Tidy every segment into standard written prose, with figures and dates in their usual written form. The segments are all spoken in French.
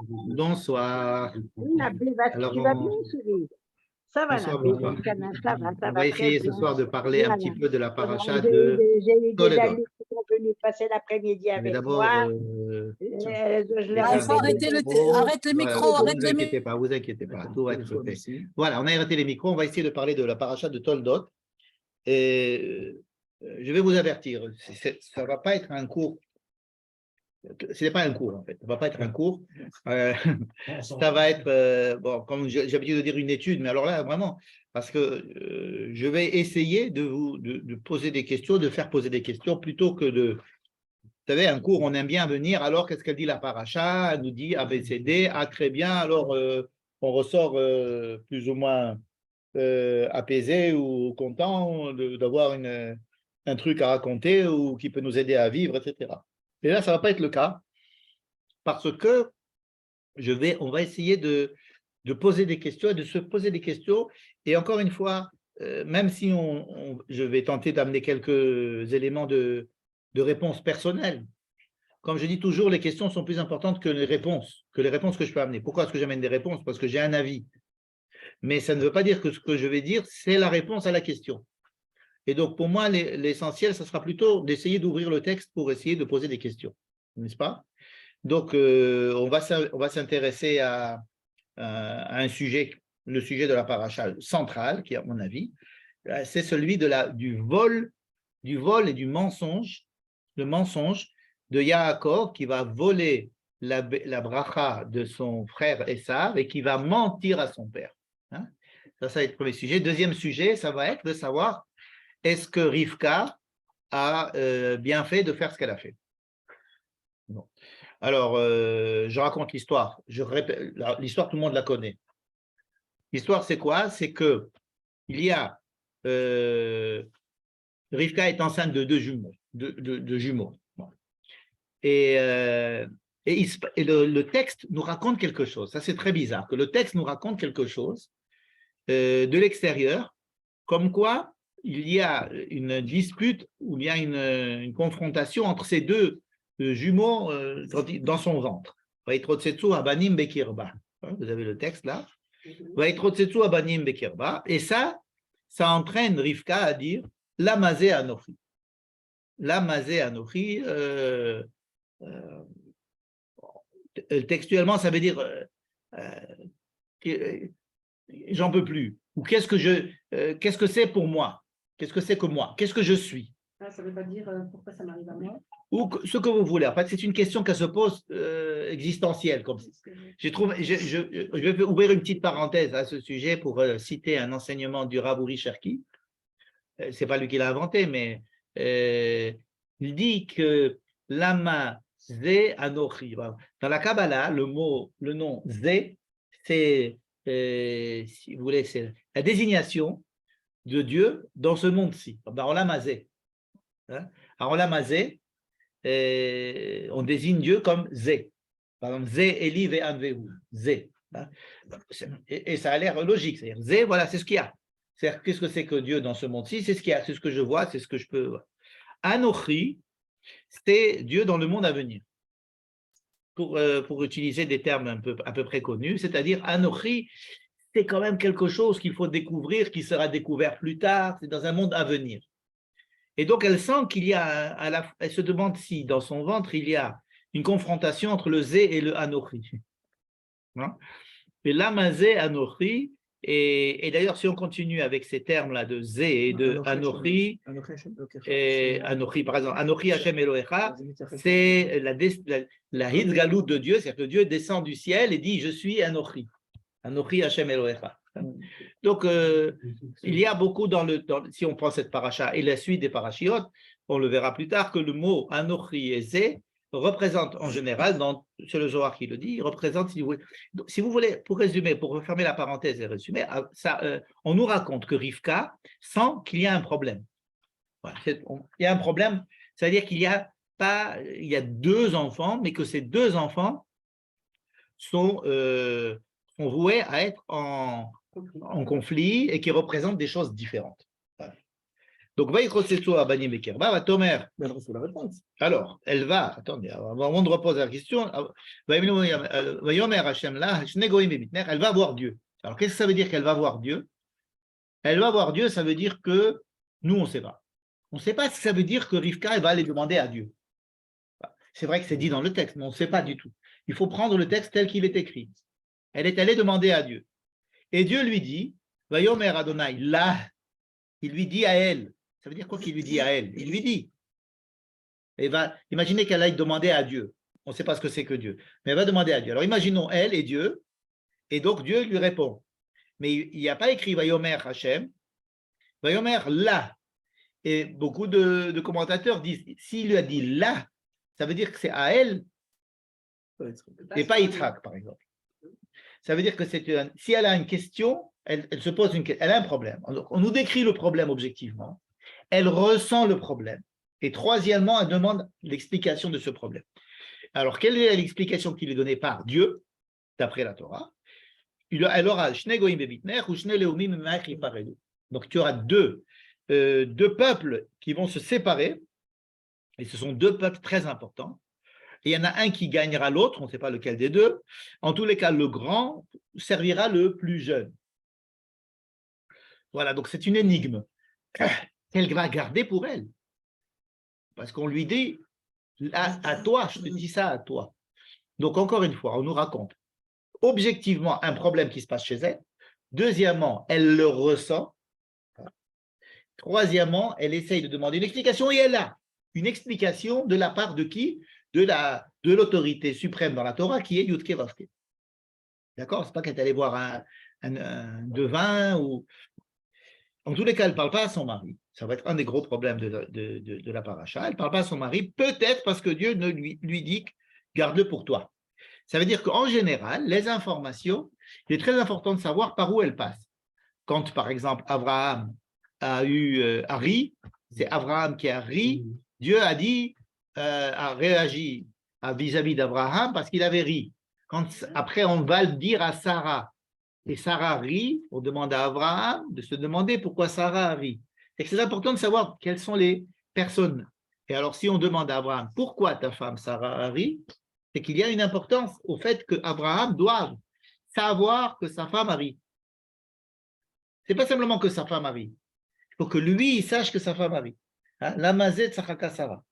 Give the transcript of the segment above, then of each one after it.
Bonsoir. Alors, tu vas bien, chérie? Ça va, bonsoir, Nabil, bonsoir. ça On va va très essayer ce bien. soir de parler un petit peu de la paracha J'ai de eu des Toledot. amis qui sont venus passer l'après-midi Mais avec d'abord, moi. Je leur Ah, ai il faut fait arrêter des arrête le voilà, micro, ne arrête vous le inquiétez micro. pas, vous inquiétez pas, tout va être fait. Voilà, on a arrêté les micros, on va essayer de parler de la paracha de Toldot. Et je vais vous avertir, ça ne va pas être un cours. Ce n'est pas un cours, en fait. Ça ne va pas être un cours. Ça va être, bon, comme j'ai l'habitude de dire, une étude, mais alors là, vraiment, parce que je vais essayer de poser des questions, de faire poser des questions, plutôt que de… Vous savez, un cours, on aime bien venir, alors qu'est-ce qu'elle dit la paracha? Elle nous dit ABCD, ah très bien, alors on ressort plus ou moins apaisé ou content d'avoir un truc à raconter ou qui peut nous aider à vivre, etc. Et là, ça ne va pas être le cas parce que on va essayer de poser des questions et de se poser des questions. Et encore une fois, même si je vais tenter d'amener quelques éléments de réponse personnelle, comme je dis toujours, les questions sont plus importantes que les réponses que je peux amener. Pourquoi est-ce que j'amène des réponses? Parce que j'ai un avis. Mais ça ne veut pas dire que ce que je vais dire, c'est la réponse à la question. Et donc, pour moi, l'essentiel, ça sera plutôt d'essayer d'ouvrir le texte pour essayer de poser des questions, n'est-ce pas? Donc, on va s'intéresser à un sujet, le sujet de la paracha centrale, qui, à mon avis, c'est celui du vol et du mensonge, le mensonge de Yaakov qui va voler la bracha de son frère Esav et qui va mentir à son père. Hein? Ça va être le premier sujet. Deuxième sujet, ça va être de savoir est-ce que Rivka a bien fait de faire ce qu'elle a fait. Bon. Alors, je raconte l'histoire. Je répète, l'histoire, tout le monde la connaît. L'histoire, c'est quoi? C'est que il y a Rivka est enceinte de deux jumeaux, de jumeaux. Bon. Et le texte nous raconte quelque chose. Ça, c'est très bizarre que le texte nous raconte quelque chose de l'extérieur, comme quoi il y a une dispute ou il y a une confrontation entre ces deux jumeaux dans son ventre. Vous avez le texte là. Et ça entraîne Rivka à dire Lamazé Anochi. Lamazé Anochi, textuellement, ça veut dire j'en peux plus. Ou qu'est-ce que c'est pour moi? Qu'est-ce que c'est que moi? Qu'est-ce que je suis? Ça ne veut pas dire pourquoi ça m'arrive à moi. Ou ce que vous voulez. En fait, c'est une question qu'elle se pose existentielle. Comme je vais ouvrir une petite parenthèse à ce sujet pour citer un enseignement du Rav Uri Cherki. Ce n'est pas lui qui l'a inventé, mais il dit que Lama Zé Anochi. Dans la Kabbalah, le nom Zé, c'est, si vous voulez, c'est la désignation de Dieu dans ce monde-ci. Lama Zé. Lama Zé, on désigne Dieu comme Zé. Par exemple, Zé Eli Ve'an Ve'hu. Zé. Et ça a l'air logique. C'est-à-dire, Zé, voilà, c'est ce qu'il y a. C'est-à-dire, qu'est-ce que c'est que Dieu dans ce monde-ci? C'est ce qu'il y a, c'est ce que je vois, c'est ce que je peux. Anochi, c'est Dieu dans le monde à venir. Pour utiliser des termes à peu près connus, c'est-à-dire Anochi, c'est quand même quelque chose qu'il faut découvrir, qui sera découvert plus tard, c'est dans un monde à venir. Et donc, elle sent qu'il y a, elle se demande si dans son ventre, il y a une confrontation entre le Zé et le Anochi. Hein? Et l'Amazé, Anochi, et d'ailleurs, si on continue avec ces termes-là de Zé et de Anochi, Anochi, par exemple, Anochi Hashem Elohecha, c'est la Hitzgalut de Dieu, c'est-à-dire que Dieu descend du ciel et dit « Je suis Anochi ». Anochi Hashem Elohecha. Donc, il y a beaucoup si on prend cette paracha et la suite des parachiotes, on le verra plus tard que le mot Anochi et Zé représente en général, c'est le Zohar qui le dit, il représente, si vous voulez, pour résumer, pour refermer la parenthèse et résumer, on nous raconte que Rivka sent qu'il y a un problème. Voilà, il y a un problème, c'est-à-dire qu'il y a deux enfants, mais que ces deux enfants sont voués à être en conflit et qui représentent des choses différentes. Voilà. Donc, Vaïchosetsu Abanim Bekerba, va Tomer. Mais elle reçoit la réponse. Alors, elle va, attendez, avant de reposer la question, Vayomer Hashem la, Shne Goïm Bemitner, elle va voir Dieu. Alors, qu'est-ce que ça veut dire qu'elle va voir Dieu? Elle va voir Dieu, ça veut dire que nous, on ne sait pas. On ne sait pas si ça veut dire que Rivka, elle va aller demander à Dieu. C'est vrai que c'est dit dans le texte, mais on ne sait pas du tout. Il faut prendre le texte tel qu'il est écrit. Elle est allée demander à Dieu. Et Dieu lui dit, Vayomer Adonai, là, il lui dit à elle. Ça veut dire quoi qu'il lui dit à elle? Il lui dit. Imaginez qu'elle aille demander à Dieu. On ne sait pas ce que c'est que Dieu, mais elle va demander à Dieu. Alors imaginons elle et Dieu, et donc Dieu lui répond. Mais il n'y a pas écrit Vayomer Hashem, Vayomer là. Et beaucoup de commentateurs disent, s'il lui a dit là, ça veut dire que c'est à elle et pas Yitzhak, par exemple. Ça veut dire que si elle a une question, elle se pose elle a un problème. On nous décrit le problème objectivement. Elle ressent le problème. Et troisièmement, elle demande l'explication de ce problème. Alors, quelle est l'explication qui lui est donnée par Dieu, d'après la Torah? Elle aura Shne Goïm Bebitner ou Shne Leumim Ma'achri Paredu. Donc, tu auras deux peuples qui vont se séparer, et ce sont deux peuples très importants. Et il y en a un qui gagnera l'autre, on ne sait pas lequel des deux. En tous les cas, le grand servira le plus jeune. Voilà, donc c'est une énigme qu'elle va garder pour elle. Parce qu'on lui dit, à toi, je te dis ça à toi. Donc encore une fois, on nous raconte objectivement un problème qui se passe chez elle. Deuxièmement, elle le ressent. Troisièmement, elle essaye de demander une explication et elle a une explication de la part de qui? De l'autorité suprême dans la Torah qui est Yudke Vavke. D'accord? C'est pas qu'elle est allée voir un devin ou. En tous les cas, elle ne parle pas à son mari. Ça va être un des gros problèmes de la paracha. Elle ne parle pas à son mari, peut-être parce que Dieu ne lui dit garde-le pour toi. Ça veut dire qu'en général, les informations, il est très important de savoir par où elles passent. Quand, par exemple, Abraham a ri, c'est Abraham qui a ri, Dieu a dit, a réagi vis-à-vis d'Abraham parce qu'il avait ri. Après, on va le dire à Sarah. Et Sarah rit, on demande à Abraham de se demander pourquoi Sarah rit. Et c'est important de savoir quelles sont les personnes. Et alors, si on demande à Abraham pourquoi ta femme Sarah rit, c'est qu'il y a une importance au fait qu'Abraham doive savoir que sa femme rit. Ce n'est pas simplement que sa femme rit. Il faut que lui, il sache que sa femme rit. La mazet Sachaka Sarah.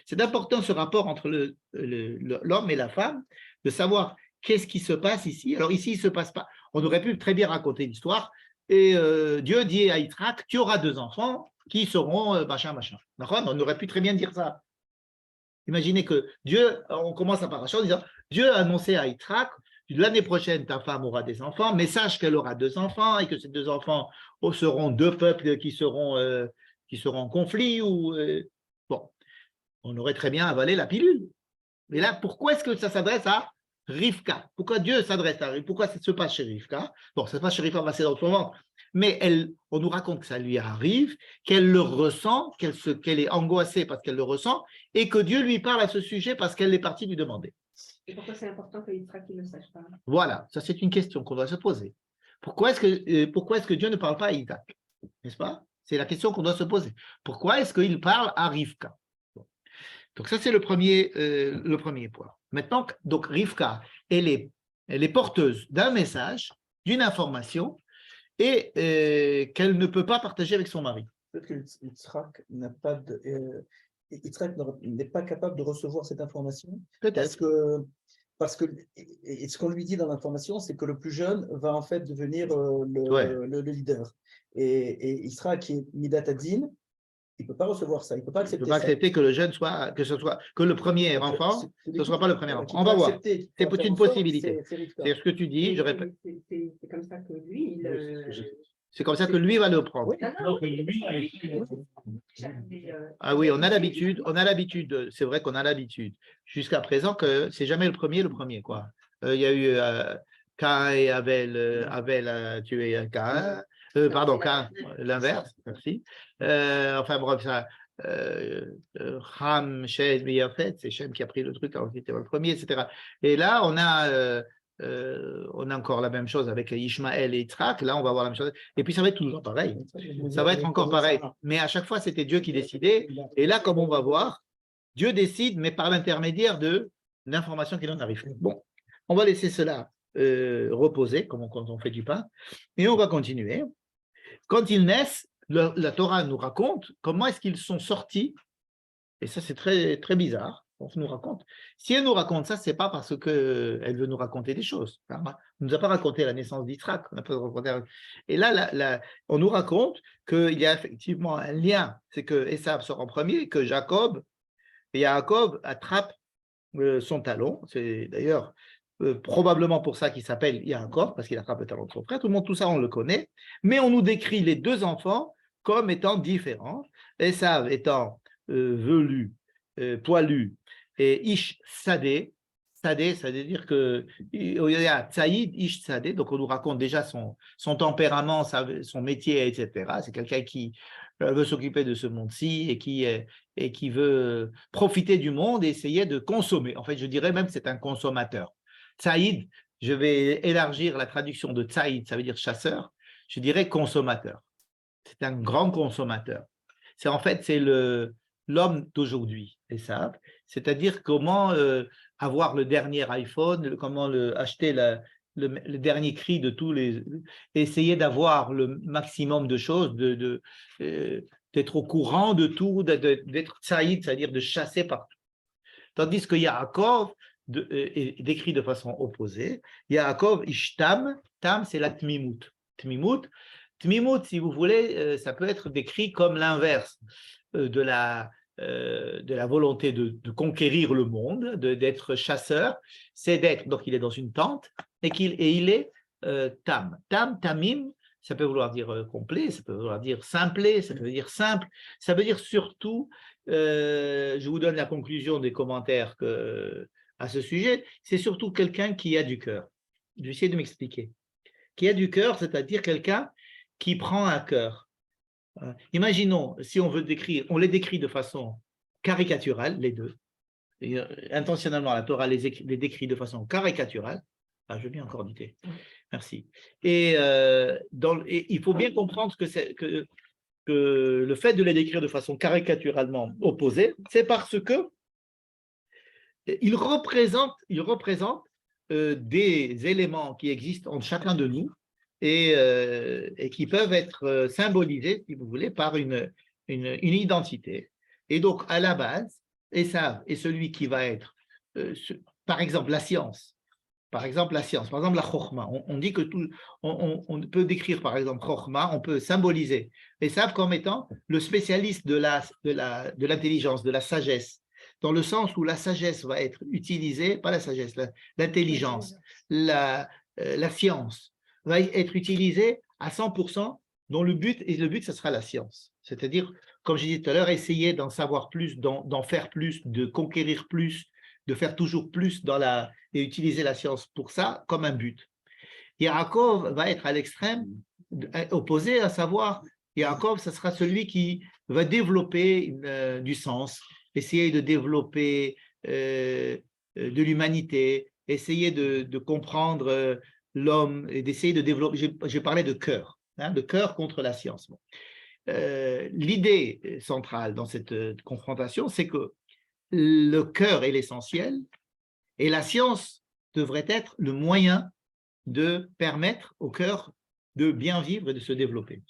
C'est important ce rapport entre l'homme et la femme, de savoir qu'est-ce qui se passe ici. Alors ici, il ne se passe pas. On aurait pu très bien raconter l'histoire. Et Dieu dit à Yitzhak, tu auras 2 enfants qui seront machin, machin. On aurait pu très bien dire ça. Imaginez que Dieu, on commence à paracha en disant, Dieu a annoncé à Yitzhak, l'année prochaine, ta femme aura des enfants, mais sache qu'elle aura 2 enfants et que ces 2 enfants seront 2 peuples qui seront en conflit. Bon, on aurait très bien avalé la pilule. Mais là, pourquoi est-ce que ça s'adresse à Rivka? Pourquoi Dieu s'adresse à Rivka? Pourquoi ça se passe chez Rivka? Bon, ça se passe chez Rivka, c'est dans son ventre. Mais on nous raconte que ça lui arrive, qu'elle le ressent, qu'elle est angoissée parce qu'elle le ressent, et que Dieu lui parle à ce sujet parce qu'elle est partie lui demander. Et pourquoi c'est important que Yitzhak ne le sache pas? Voilà, ça c'est une question qu'on doit se poser. Pourquoi est-ce que Dieu ne parle pas à Isaac? N'est-ce pas? C'est la question qu'on doit se poser. Pourquoi est-ce qu'il parle à Rivka? Donc ça c'est le premier point. Maintenant, donc Rivka, elle est porteuse d'un message, d'une information, et qu'elle ne peut pas partager avec son mari. Peut-être que Yitzhak n'a pas de, Yitzhak n'est pas capable de recevoir cette information. Peut-être. Parce que et ce qu'on lui dit dans l'information, c'est que le plus jeune va en fait devenir le leader. Et Yitzhak qui est Midat Hadin, il ne peut pas recevoir ça, il ne peut pas accepter ça. Accepter que le jeune que le premier enfant, ce ne soit pas le premier enfant. On va voir. C'est peut-être une possibilité. C'est ce que tu dis, je répète. C'est comme ça que lui, c'est comme ça que lui va le prendre. Ah oui, on a l'habitude, c'est vrai qu'on a l'habitude, jusqu'à présent, que c'est jamais le premier, quoi. Il y a eu Cain et Abel, Abel a tué Cain, Cain, l'inverse, merci. Enfin bref, ça, Ham, Shem, Yafet, c'est Shem qui a pris le truc, alors c'était le premier, etc. Et là, on a on a encore la même chose avec Ishmaël et Yitzhak. Là, on va voir la même chose. Et puis, ça va être toujours pareil. Ça va être encore pareil. Mais à chaque fois, c'était Dieu qui décidait. Et là, comme on va voir, Dieu décide, mais par l'intermédiaire de l'information qui en arrive. Bon, on va laisser cela reposer, comme quand on fait du pain. Et on va continuer. Quand ils naissent, la Torah nous raconte comment est-ce qu'ils sont sortis. Et ça, c'est très, très bizarre. On nous raconte. Si elle nous raconte ça, ce n'est pas parce qu'elle veut nous raconter des choses. On ne nous a pas raconté la naissance d'Yitzhak. Et là, on nous raconte qu'il y a effectivement un lien. C'est que Esav sort en premier, que Jacob attrape son talon. C'est d'ailleurs probablement pour ça qu'il s'appelle Yaakov, parce qu'il attrape le talon de son frère. Tout ça, on le connaît. Mais on nous décrit les deux enfants comme étant différents. Esav étant velu, poilu, et Ish Sadeh, ça veut dire que il y a Tsaïd, Ish Sadeh, donc on nous raconte déjà son tempérament, son métier, etc. C'est quelqu'un qui veut s'occuper de ce monde-ci et qui veut profiter du monde et essayer de consommer. En fait, je dirais même que c'est un consommateur. Tsaïd, je vais élargir la traduction de Tsaïd, ça veut dire chasseur, je dirais consommateur. C'est un grand consommateur. C'est l'homme d'aujourd'hui, c'est-à-dire comment avoir le dernier iPhone, comment acheter le dernier cri de tous les... Essayer d'avoir le maximum de choses, d'être au courant de tout, d'être tsaïd, c'est-à-dire de chasser partout. Tandis que Yaakov est décrit de façon opposée. Yaakov, Ishtam, Tam, c'est la Tmimut. Tmimut, si vous voulez, ça peut être décrit comme l'inverse de la volonté de conquérir le monde, d'être chasseur, c'est d'être, donc il est dans une tente, et il est tam. Tamim, ça peut vouloir dire complet, ça peut vouloir dire simplet, ça peut dire simple, ça veut dire surtout, je vous donne la conclusion des commentaires à ce sujet, c'est surtout quelqu'un qui a du cœur. Je vais essayer de m'expliquer. Qui a du cœur, c'est-à-dire quelqu'un qui prend un cœur. Imaginons, si on veut décrire, on les décrit de façon caricaturale, les deux. Et, intentionnellement, la Torah les décrit de façon caricaturale. Ah, je veux bien encore du thé. Merci. Et il faut bien comprendre que le fait de les décrire de façon caricaturalement opposée, c'est parce que ils représentent des éléments qui existent en chacun de nous, et qui peuvent être symbolisés, si vous voulez, par une identité. Et donc, à la base, Esav est celui qui va être, par exemple, la science. Par exemple, la Chokhma. On dit que on peut décrire, par exemple, Chokhma, on peut symboliser Esav comme étant le spécialiste de l'intelligence, de la sagesse, dans le sens où la sagesse va être utilisée, pas la sagesse, l'intelligence, la science, va être utilisé à 100%, dont le but, ce sera la science. C'est-à-dire, comme je disais tout à l'heure, essayer d'en savoir plus, d'en faire plus, de conquérir plus, de faire toujours plus et utiliser la science pour ça comme un but. Yaakov va être à l'extrême opposé, à savoir, Yaakov, ce sera celui qui va développer du sens, essayer de développer de l'humanité, essayer de comprendre l'homme et d'essayer de développer, j'ai parlé de cœur, de cœur contre la science. Bon. L'idée centrale dans cette confrontation, c'est que le cœur est l'essentiel et la science devrait être le moyen de permettre au cœur de bien vivre et de se développer.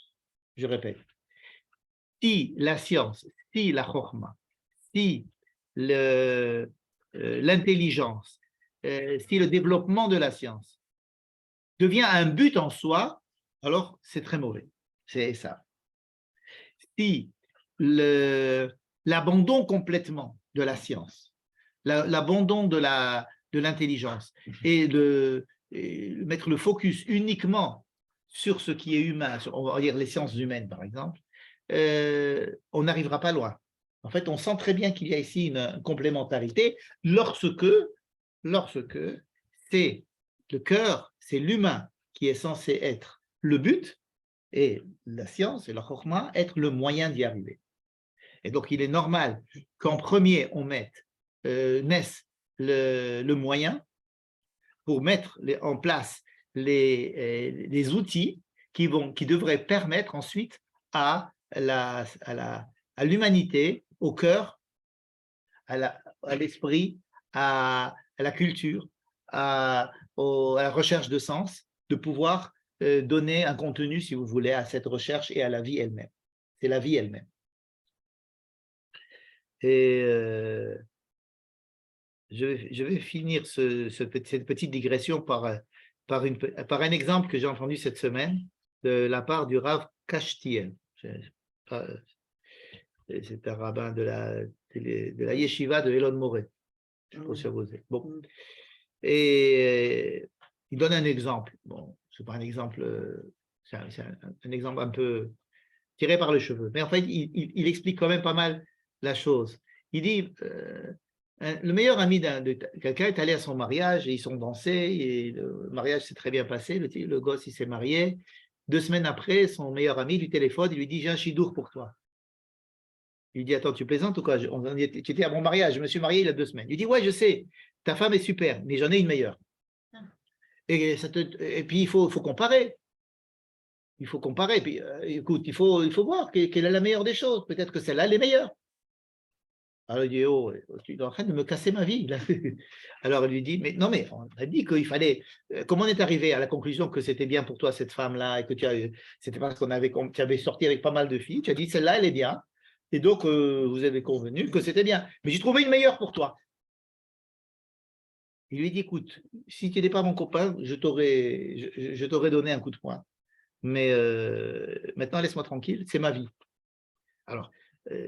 Je répète, si la science, si la chokhma, si l'intelligence, si le développement de la science devient un but en soi, alors c'est très mauvais. C'est ça. Si l'abandon complètement de la science, l'abandon de l'intelligence et mettre le focus uniquement sur ce qui est humain, on va dire les sciences humaines par exemple, on n'arrivera pas loin. En fait, on sent très bien qu'il y a ici une complémentarité lorsque c'est le cœur, c'est l'humain qui est censé être le but et la science et la chokhma être le moyen d'y arriver. Et donc, il est normal qu'en premier, on naisse le moyen, pour mettre en place les outils qui devraient permettre ensuite à l'humanité, au cœur, à l'esprit, à la culture, à la recherche de sens, de pouvoir donner un contenu, si vous voulez, à cette recherche et à la vie elle-même. C'est la vie elle-même. Et je vais finir cette petite digression par un exemple que j'ai entendu cette semaine de la part du Rav Kashtiel. C'est un rabbin de la yeshiva de Elon Moreh. Je pense que vous savez. Bon. Et il donne un exemple. Bon, ce n'est pas un exemple, c'est un exemple un peu tiré par les cheveux. Mais en fait, il explique quand même pas mal la chose. Il dit, le meilleur ami de quelqu'un est allé à son mariage et ils sont dansés et le mariage s'est très bien passé. Le gosse, il s'est marié. 2 semaines après, son meilleur ami lui téléphone, il lui dit, j'ai un chidour pour toi. Il lui dit, attends, tu plaisantes ou quoi? Tu étais à mon mariage, je me suis marié il y a 2 semaines. Il lui dit, ouais, je sais, ta femme est super, mais j'en ai une meilleure. Et puis, il faut comparer. Il faut comparer. Puis, écoute, il faut voir quelle est la meilleure des choses. Peut-être que celle-là, elle est meilleure. Alors, il dit, oh, tu es en train de me casser ma vie. Là. Alors, il lui dit, mais non, mais on a dit qu'il fallait… Comment on est arrivé à la conclusion que c'était bien pour toi, cette femme-là, et que c'était parce tu avais sorti avec pas mal de filles. Tu as dit, celle-là, elle est bien. Et donc, vous avez convenu que c'était bien. Mais j'ai trouvé une meilleure pour toi. Il lui dit, écoute, si tu n'étais pas mon copain, je t'aurais donné un coup de poing. Mais maintenant, laisse-moi tranquille, c'est ma vie. Alors,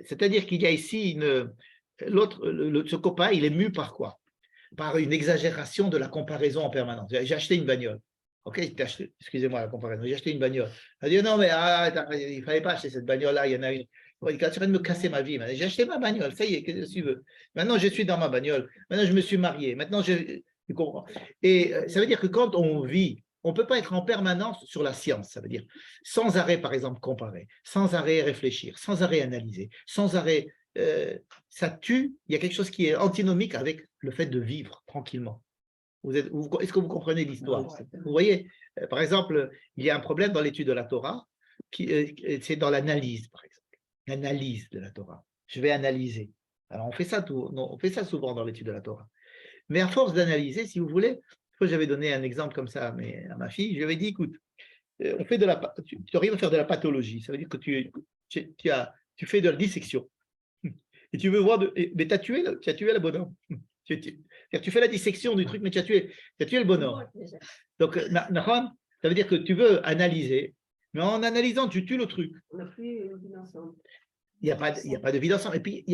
c'est-à-dire qu'il y a ici ce copain, il est mu par quoi? Par une exagération de la comparaison en permanence. J'ai acheté une bagnole. Ok, excusez-moi la comparaison. J'ai acheté une bagnole. Il dit non, mais il ne fallait pas acheter cette bagnole-là. Il y en a une. Il est en train de me casser ma vie. J'ai acheté ma bagnole. Ça y est, qu'est-ce que tu veux? Maintenant, je suis dans ma bagnole. Maintenant, je me suis marié. Maintenant, tu comprends. Et ça veut dire que quand on vit, on ne peut pas être en permanence sur la science. Ça veut dire sans arrêt, par exemple, comparer, sans arrêt réfléchir, sans arrêt analyser, sans arrêt. Ça tue. Il y a quelque chose qui est antinomique avec le fait de vivre tranquillement. Est-ce que vous comprenez l'histoire? Vous voyez, par exemple, il y a un problème dans l'étude de la Torah, c'est dans l'analyse, par exemple. L'analyse de la Torah. Je vais analyser. Alors, on fait ça souvent dans l'étude de la Torah. Mais à force d'analyser, si vous voulez, j'avais donné un exemple comme ça à ma fille, je lui avais dit, écoute, tu arrives à faire de la pathologie, ça veut dire que tu fais de la dissection. Et tu veux voir, mais tu as tué le bonhomme. Tu fais la dissection du truc, mais tu as tué le bonhomme. Donc, ça veut dire que tu veux analyser, mais en analysant, tu tues le truc. On n'a plus une vie d'ensemble. Il n'y a pas de vie d'ensemble. Et puis,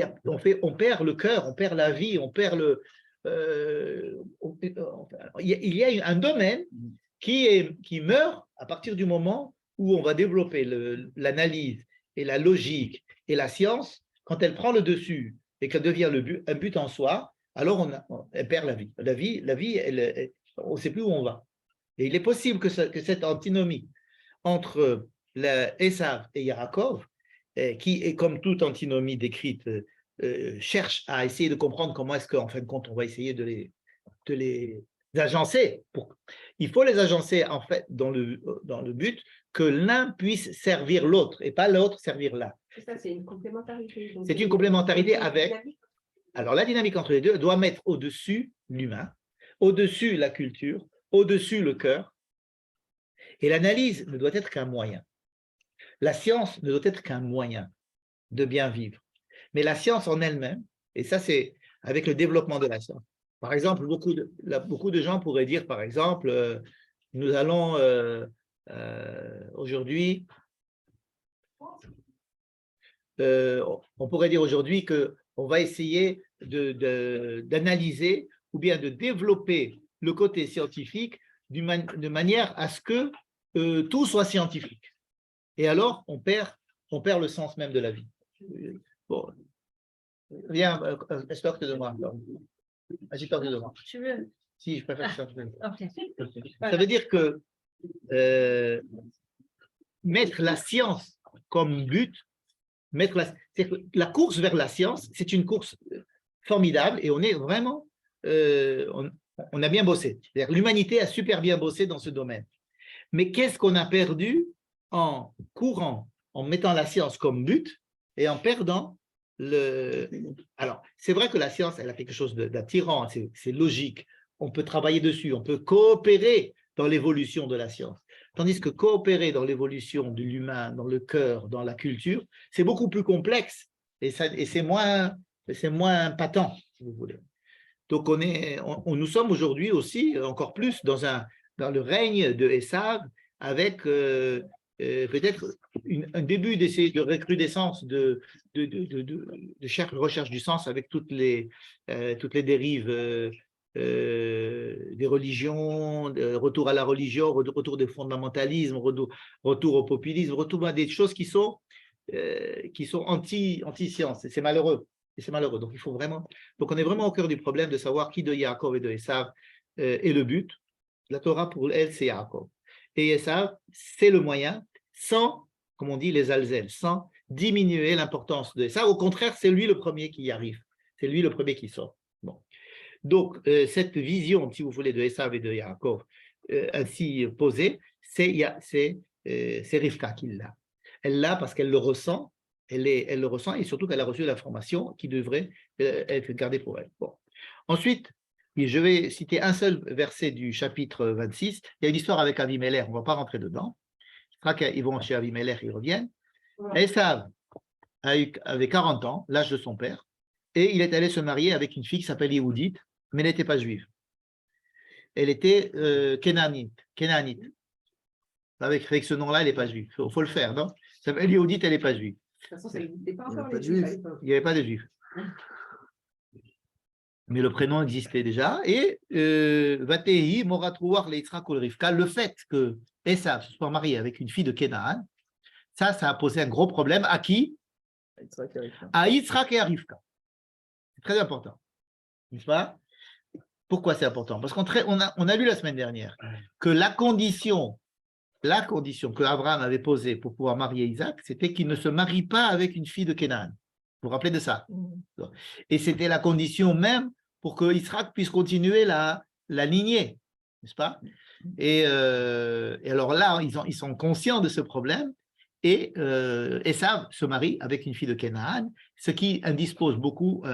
on perd le cœur, on perd la vie, on perd le… il y a un domaine qui meurt à partir du moment où on va développer l'analyse et la logique et la science. Quand elle prend le dessus et qu'elle devient un but en soi, alors elle perd la vie. La vie, on ne sait plus où on va. Et il est possible que cette antinomie entre Esav et Yaakov, qui est comme toute antinomie décrite, cherche à essayer de comprendre comment est-ce qu'en fin de compte, on va essayer de les agencer. Il faut les agencer en fait dans le but que l'un puisse servir l'autre et pas l'autre servir l'un. Ça, c'est une complémentarité. C'est une complémentarité avec… Alors, la dynamique entre les deux doit mettre au-dessus l'humain, au-dessus la culture, au-dessus le cœur. Et l'analyse ne doit être qu'un moyen. La science ne doit être qu'un moyen de bien vivre. Mais la science en elle-même, et ça c'est avec le développement de la science. Par exemple, beaucoup de gens pourraient dire, par exemple, nous allons aujourd'hui… on pourrait dire aujourd'hui qu'on va essayer d'analyser ou bien de développer le côté scientifique de manière à ce que tout soit scientifique. Et alors, on perd le sens même de la vie. Bon. Viens, j'espère que de moi. J'ai peur de moi. Tu veux? Si, je préfère ça. Okay. Ça veut dire que mettre la science comme but, la course vers la science, c'est une course formidable et on est vraiment, On a bien bossé. C'est-à-dire l'humanité a super bien bossé dans ce domaine. Mais qu'est-ce qu'on a perdu en courant, en mettant la science comme but et en perdant le… Alors, c'est vrai que la science, elle a quelque chose d'attirant, c'est logique. On peut travailler dessus, on peut coopérer dans l'évolution de la science. Tandis que coopérer dans l'évolution de l'humain, dans le cœur, dans la culture, c'est beaucoup plus complexe et c'est moins patent, si vous voulez. Donc, nous sommes aujourd'hui aussi, encore plus, dans le règne de Esav, avec peut-être un début de recrudescence de recherche du sens avec toutes les dérives des religions, retour à la religion, retour des fondamentalismes, retour au populisme, retour à des choses qui sont anti-science. Et c'est malheureux. Et c'est malheureux. Donc, il faut vraiment. Donc, on est vraiment au cœur du problème de savoir qui de Yaakov et de Esav est le but. La Torah, pour elle, c'est Yaakov. Et Esav, c'est le moyen, sans, comme on dit, les alzels, sans diminuer l'importance de Esav. Au contraire, c'est lui le premier qui y arrive. C'est lui le premier qui sort. Bon. Donc, cette vision, si vous voulez, de Esav et de Yaakov, ainsi posée, c'est Rivka qui l'a. Elle l'a parce qu'elle le ressent. Elle le ressent et surtout qu'elle a reçu l'information qui devrait être gardée pour elle. Bon. Ensuite, je vais citer un seul verset du chapitre 26. Il y a une histoire avec Avimelech, on ne va pas rentrer dedans. Ils vont chez Avimelech, ils reviennent. Esav avait 40 ans, l'âge de son père, et il est allé se marier avec une fille qui s'appelle Yehudit, mais elle n'était pas juive. Elle était Kénanite. Avec ce nom-là, elle n'est pas juive. Il faut le faire, non? Ça s'appelle Yehudit, elle n'est pas juive. De toute façon, ça n'existait pas encore. pas de juifs. Il n'y avait pas de juifs. Mais le prénom existait déjà. Et Vatehi, Moratrouar, Leitzrak, Rivka, le fait que Esav se soit marié avec une fille de Kénaan, ça a posé un gros problème à qui? À Yitzhak et à Rivka. C'est très important. N'est-ce pas? Pourquoi c'est important? Parce qu'on a lu la semaine dernière que la condition que Abraham avait posée pour pouvoir marier Isaac, c'était qu'il ne se marie pas avec une fille de Kénaan. Vous vous rappelez de ça? Et c'était la condition même pour que Isaac puisse continuer la lignée, n'est-ce pas? Et alors là, ils sont conscients de ce problème et Esav se marie avec une fille de Kénaan, ce qui indispose beaucoup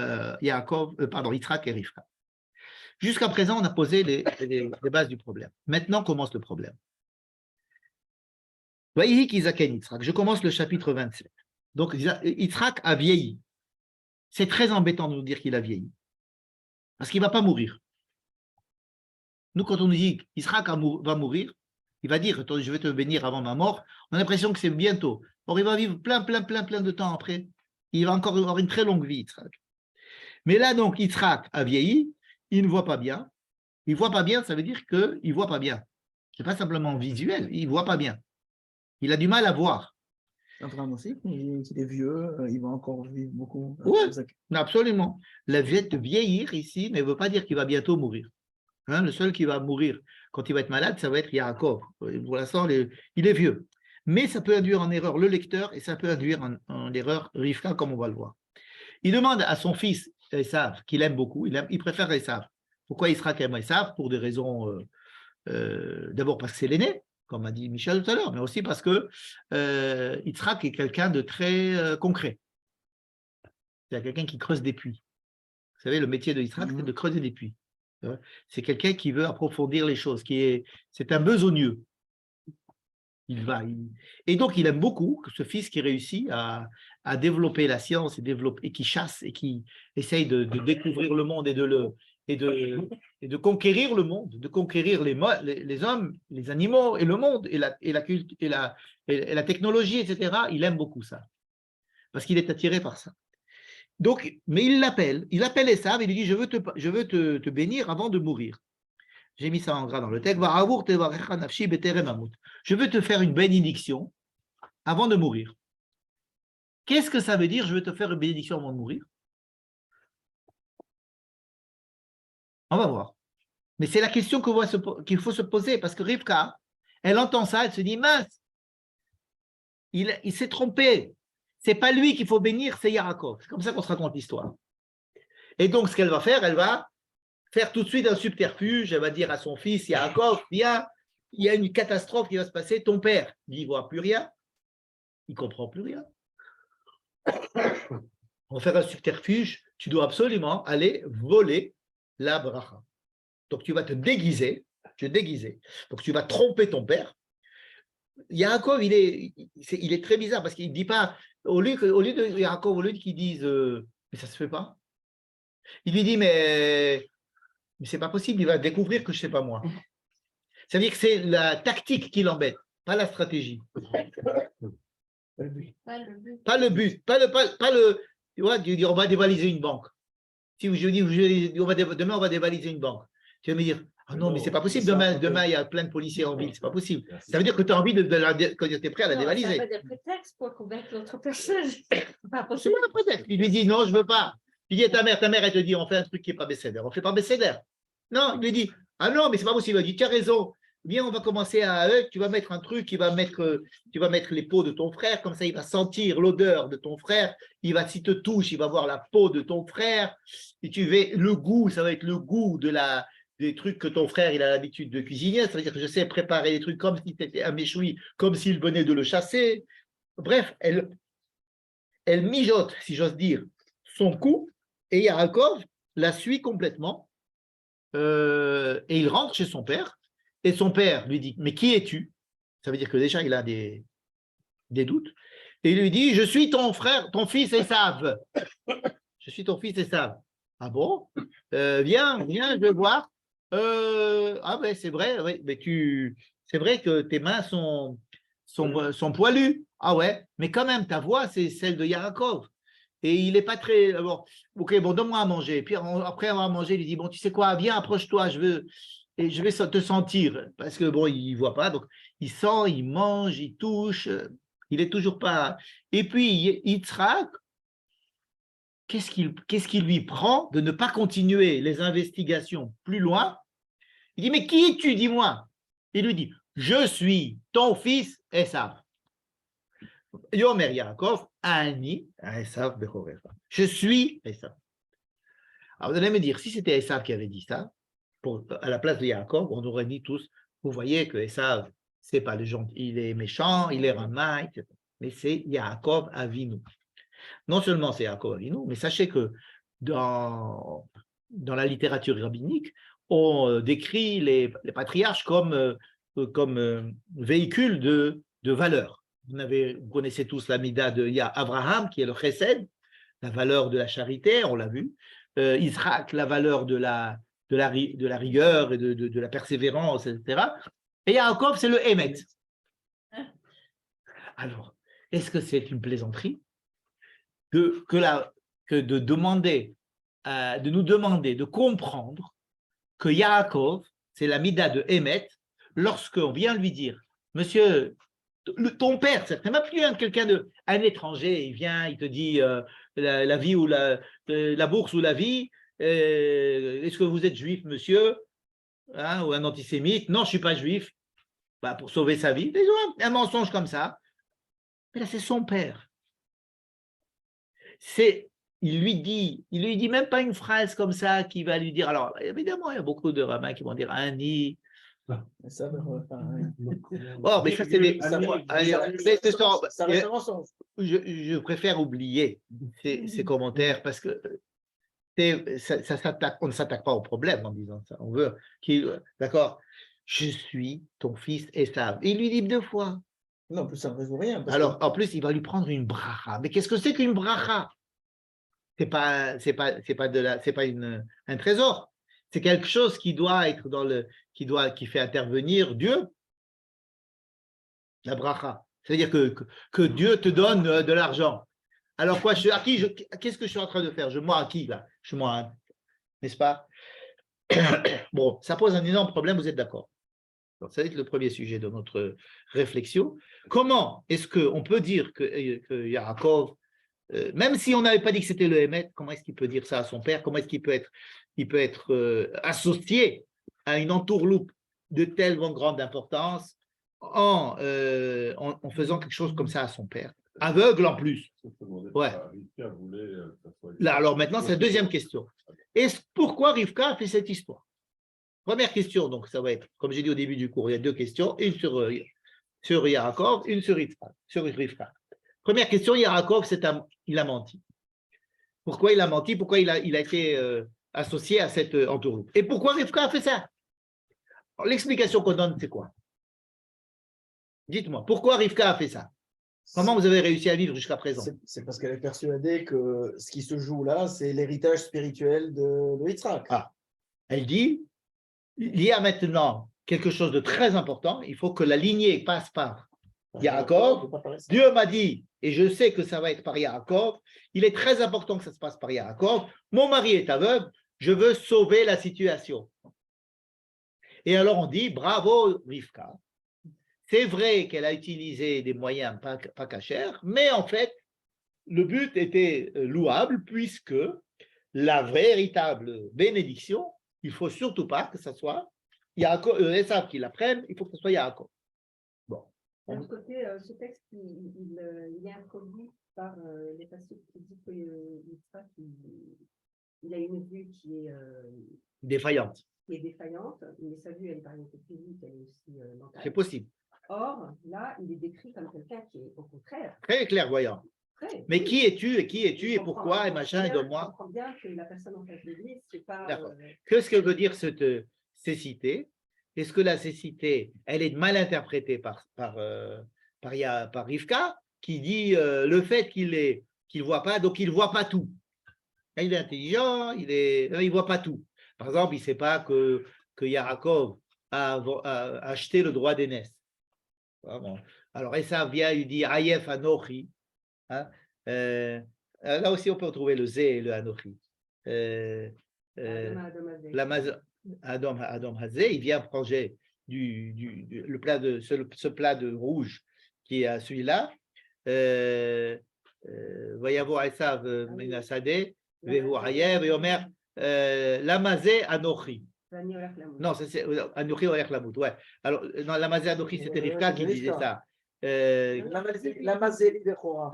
Yitzhak et Rivka. Jusqu'à présent, on a posé les bases du problème. Maintenant commence le problème. Je commence le chapitre 27. Donc, Yitzhak a vieilli. C'est très embêtant de nous dire qu'il a vieilli. Parce qu'il ne va pas mourir. Nous, quand on nous dit qu'Yitzhak va mourir, il va dire, je vais te bénir avant ma mort, on a l'impression que c'est bientôt. Or, il va vivre plein de temps après. Il va encore avoir une très longue vie, Yitzhak. Mais là, donc, Yitzhak a vieilli, il ne voit pas bien. Il ne voit pas bien, ça veut dire qu'il ne voit pas bien. Ce n'est pas simplement visuel, il ne voit pas bien. Il a du mal à voir. Abraham aussi, il est vieux, il va encore vivre beaucoup. Oui, absolument. Le fait de vieillir ici ne veut pas dire qu'il va bientôt mourir. Hein, le seul qui va mourir quand il va être malade, ça va être Yaakov. Pour l'instant, il est vieux. Mais ça peut induire en erreur le lecteur et ça peut induire en erreur Rivka, comme on va le voir. Il demande à son fils Esav, qu'il aime beaucoup, il préfère Esav. Pourquoi Yitzhak aime Esav? Pour des raisons, d'abord parce que c'est l'aîné, comme a dit Michel tout à l'heure, mais aussi parce que Yitzhak est quelqu'un de très concret. C'est quelqu'un qui creuse des puits. Vous savez, le métier de Yitzhak, c'est de creuser des puits. C'est quelqu'un qui veut approfondir les choses, c'est un besogneux. Et donc, il aime beaucoup ce fils qui réussit à développer la science et qui chasse et qui essaye de découvrir le monde et de conquérir le monde, de conquérir les hommes, les animaux et le monde et la technologie, etc. Il aime beaucoup ça parce qu'il est attiré par ça. Donc, mais il appelle Esav et il lui dit, je veux te bénir avant de mourir. J'ai mis ça en gras dans le texte. Je veux te faire une bénédiction avant de mourir. Qu'est-ce que ça veut dire, je veux te faire une bénédiction avant de mourir? On va voir. Mais c'est la question qu'il faut se poser, parce que Rivka, elle entend ça, elle se dit, mince, il s'est trompé. C'est pas lui qu'il faut bénir, c'est Yaakov. C'est comme ça qu'on se raconte l'histoire. Et donc, ce qu'elle va faire, elle va faire tout de suite un subterfuge, elle va dire à son fils, Yaakov, viens, il y a une catastrophe qui va se passer, ton père, il n'y voit plus rien, il ne comprend plus rien. Pour faire un subterfuge, tu dois absolument aller voler la bracha. Donc, tu vas te déguiser, donc tu vas tromper ton père. Yaakov, il est très bizarre parce qu'il ne dit pas, au lieu de Yaakov, au lieu qu'il dise, mais ça ne se fait pas, il lui dit, mais ce n'est pas possible, il va découvrir que je ne sais pas moi. Ça veut dire que c'est la tactique qui l'embête, pas la stratégie. Pas le but. Pas le but, pas le tu vois, tu dis, on va dévaliser une banque. Si je dis, demain, on va dévaliser une banque. Tu vas me dire, ah non, mais c'est pas possible, demain, il y a plein de policiers en ville, c'est pas possible. Ça veut dire que tu as envie que tu es prêt à la dévaliser. Ça pas de prétexte pour convaincre l'autre personne. C'est pas C'est possible. pas un prétexte. Tu lui dis, non, je veux pas. Tu dis à ta mère, elle te dit, on fait un truc qui n'est pas bécéder. On ne fait pas bécéder. Non, il lui dit, ah non, mais c'est pas possible. Il dit, tu as raison. Viens, on va commencer à, tu vas mettre un truc, tu vas mettre les peaux de ton frère, comme ça il va sentir l'odeur de ton frère, s'il te touche, il va voir la peau de ton frère, et le goût, ça va être le goût des trucs que ton frère il a l'habitude de cuisiner, ça veut dire que je sais préparer des trucs comme si c'était un méchoui, comme s'il venait de le chasser. Bref, elle mijote, si j'ose dire, son coup, et Yaakov la suit complètement, et il rentre chez son père. Et son père lui dit, mais qui es-tu? Ça veut dire que déjà, il a des doutes. Et il lui dit, je suis ton frère, ton fils Esav. Je suis ton fils Esav. Ah bon? Viens, je veux voir. Ah ben c'est vrai, ouais, mais c'est vrai que tes mains sont poilues. Ah ouais, mais quand même, ta voix, c'est celle de Yaakov. Et il n'est pas très… Bon, ok, bon, donne-moi à manger. Puis après avoir mangé, il lui dit, bon, tu sais quoi, viens, approche-toi, je vais te sentir. Parce que, bon, il ne voit pas. Donc, il sent, il mange, il touche. Il n'est toujours pas… Et puis, Yitzhak, qu'est-ce qui lui prend de ne pas continuer les investigations plus loin? Il dit, mais qui es-tu, dis-moi? Il lui dit, je suis ton fils Esav. Yomer Yaakov, Ani, Esav Bechorecha. Je suis Esav. Alors vous allez me dire, si c'était Esav qui avait dit ça, à la place de Yaakov, on aurait dit tous, vous voyez que Esav, c'est pas le gentil, il est méchant, il est rama, etc. Mais c'est Yaakov Avinu. Non seulement c'est Yaakov Avinu, mais sachez que dans la littérature rabbinique, on décrit les patriarches comme véhicules de valeurs. Vous connaissez tous la mida de Abraham, qui est le chesed, la valeur de la charité, on l'a vu. Isaac, la valeur de la rigueur et de la persévérance, etc. Et Yaakov, c'est le Emet. Alors, est-ce que c'est une plaisanterie que de nous demander de comprendre que Yaakov, c'est la mida de Emet, lorsqu'on vient lui dire, monsieur, ton père, c'est même plus un étranger, il vient, il te dit la vie ou la bourse ou la vie, est-ce que vous êtes juif, monsieur, hein, ou un antisémite? Non, je ne suis pas juif. Bah, pour sauver sa vie, un mensonge comme ça. Mais là, c'est son père. Il lui dit même pas une phrase comme ça qui va lui dire. Alors, évidemment, il y a beaucoup de rabbins qui vont dire un nid. Oh, mais ça, c'est ça reste un mensonge. Je préfère oublier ces commentaires parce que on ne s'attaque pas au problème en disant ça. On veut d'accord, je suis ton fils Esav. Il lui dit 2 fois. Non, en plus, ça ne résout rien. Alors, en plus, il va lui prendre une bracha. Mais qu'est-ce que c'est qu'une bracha? C'est pas un trésor. C'est quelque chose qui doit être qui fait intervenir Dieu. La bracha. C'est-à-dire que Dieu te donne de l'argent. Alors quoi, qu'est-ce que je suis en train de faire? Je mens à qui là? Je mens à, n'est-ce pas? Bon, ça pose un énorme problème, vous êtes d'accord? Ça va être le premier sujet de notre réflexion. Comment est-ce qu'on peut dire que Yaakov, même si on n'avait pas dit que c'était le Hémet, comment est-ce qu'il peut dire ça à son père? Comment est-ce qu'il peut être associé à une entourloupe de tellement grande importance en faisant quelque chose comme ça à son père? aveugle en plus. Ouais. Rivka voulait que ça soit- Là, alors maintenant, c'est la deuxième question. Pourquoi Rivka a fait cette histoire? Première question, donc ça va être, comme j'ai dit au début du cours, il y a deux questions, une sur Yaakov, une sur Rivka. Première question, Yaakov, il a menti. Pourquoi il a menti? Pourquoi il a été associé à cette entourloupe? Et pourquoi Rivka a fait ça? L'explication qu'on donne, c'est quoi? Dites-moi, pourquoi Rivka a fait ça? Comment vous avez réussi à vivre jusqu'à présent? C'est parce qu'elle est persuadée que ce qui se joue là, c'est l'héritage spirituel de Yitzhak. Ah, elle dit, il y a maintenant quelque chose de très important, il faut que la lignée passe par Yaakov. Dieu m'a dit, et je sais que ça va être par Yaakov, il est très important que ça se passe par Yaakov. Mon mari est aveugle, je veux sauver la situation. Et alors on dit, bravo Rivka. C'est vrai qu'elle a utilisé des moyens pas cachers, mais en fait, le but était louable puisque la véritable bénédiction, il ne faut surtout pas que ce soit Esav qui la prenne, il faut que ce soit Yaakov. Bon. D'un autre côté, ce texte, il est introduit par les passages qui disent que Yitzhak, il a une vue qui est Défaillante. défaillante, mais sa vue, elle est par exemple physique, elle est aussi mentale. C'est possible. Or, là, il est décrit comme quelqu'un qui est au contraire Très clairvoyant. très. Mais qui es-tu et On pourquoi comprend- et machin et de on moi. comprend bien que la personne en face de lui, c'est pas. D'accord. Qu'est-ce que veut dire cette cécité? Est-ce que la cécité, elle est mal interprétée par Rivka, qui dit le fait qu'il voit pas, donc il ne voit pas tout. Il est intelligent, il voit pas tout. Par exemple, il ne sait pas que Yaakov a acheté le droit d'aînesse. Bon. Alors, Esav vient, il dit Ayef Anochi. Hein? Là aussi, on peut retrouver le Zé et le Anochi. Adam Hazé, il vient manger le plat ce plat de rouge qui est celui-là. Voyez-vous, Esav Menasade, Vehu Ayev, et Omer, Lamazé Anochi. Non, c'est Anochi Oyer Lamout, ouais. Alors, non, Lamazé Anochi, c'était Rivka qui disait ça. Lamazé li Bechora.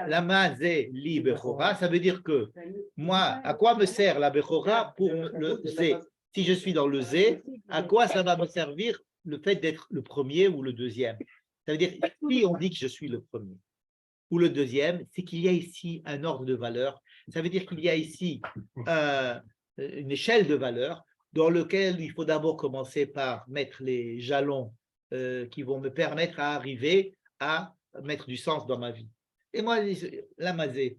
Lamazé li Bechora, ça veut dire que moi, à quoi me sert la Bechora pour le Zé? Si je suis dans le Zé, à quoi ça va me servir le fait d'être le premier ou le deuxième? Ça veut dire, si on dit que je suis le premier ou le deuxième, c'est qu'il y a ici un ordre de valeur. Ça veut dire qu'il y a ici une échelle de valeur dans lequel il faut d'abord commencer par mettre les jalons qui vont me permettre à arriver à mettre du sens dans ma vie. Et moi, l'amazé,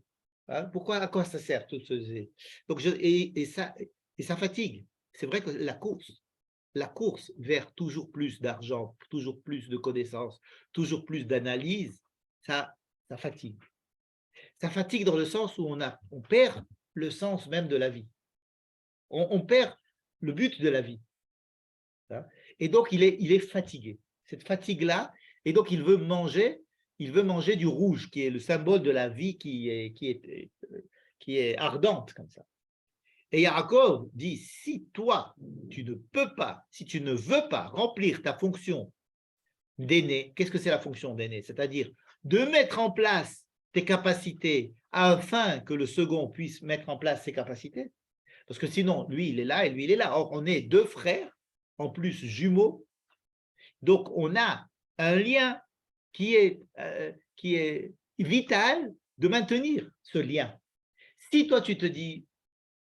hein, à quoi ça sert tout ce zé? Donc et ça fatigue. C'est vrai que la course vers toujours plus d'argent, toujours plus de connaissances, toujours plus d'analyse, ça fatigue. Ça fatigue dans le sens où on perd le sens même de la vie. On perd le but de la vie. Et donc, il est fatigué. Cette fatigue-là, et donc il veut manger du rouge, qui est le symbole de la vie qui est ardente comme ça. Et Yaakov dit, si toi, tu ne peux pas, si tu ne veux pas remplir ta fonction d'aîné, qu'est-ce que c'est la fonction d'aîné? C'est-à-dire de mettre en place tes capacités afin que le second puisse mettre en place ses capacités. Parce que sinon, lui, il est là et lui, il est là. Or, on est deux frères, en plus jumeaux. Donc, on a un lien qui est vital de maintenir ce lien. Si toi, tu te dis,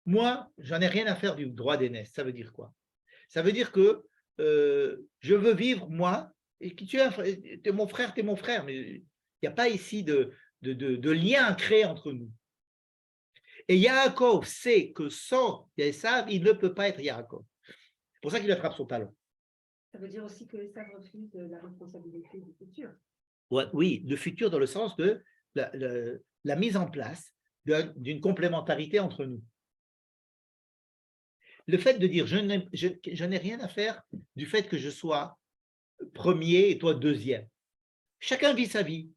moi, j'en ai rien à faire du droit d'aînesse, ça veut dire quoi? Ça veut dire que je veux vivre, moi, et que tu es mon frère, mais il n'y a pas ici de lien créé entre nous. Et Yaakov sait que sans Esav, il ne peut pas être Yaakov. C'est pour ça qu'il attrape son talon. Ça veut dire aussi que Esav refuse la responsabilité du futur. Ouais, oui, le futur dans le sens de la mise en place d'une complémentarité entre nous. Le fait de dire je n'ai rien à faire du fait que je sois premier et toi deuxième. Chacun vit sa vie,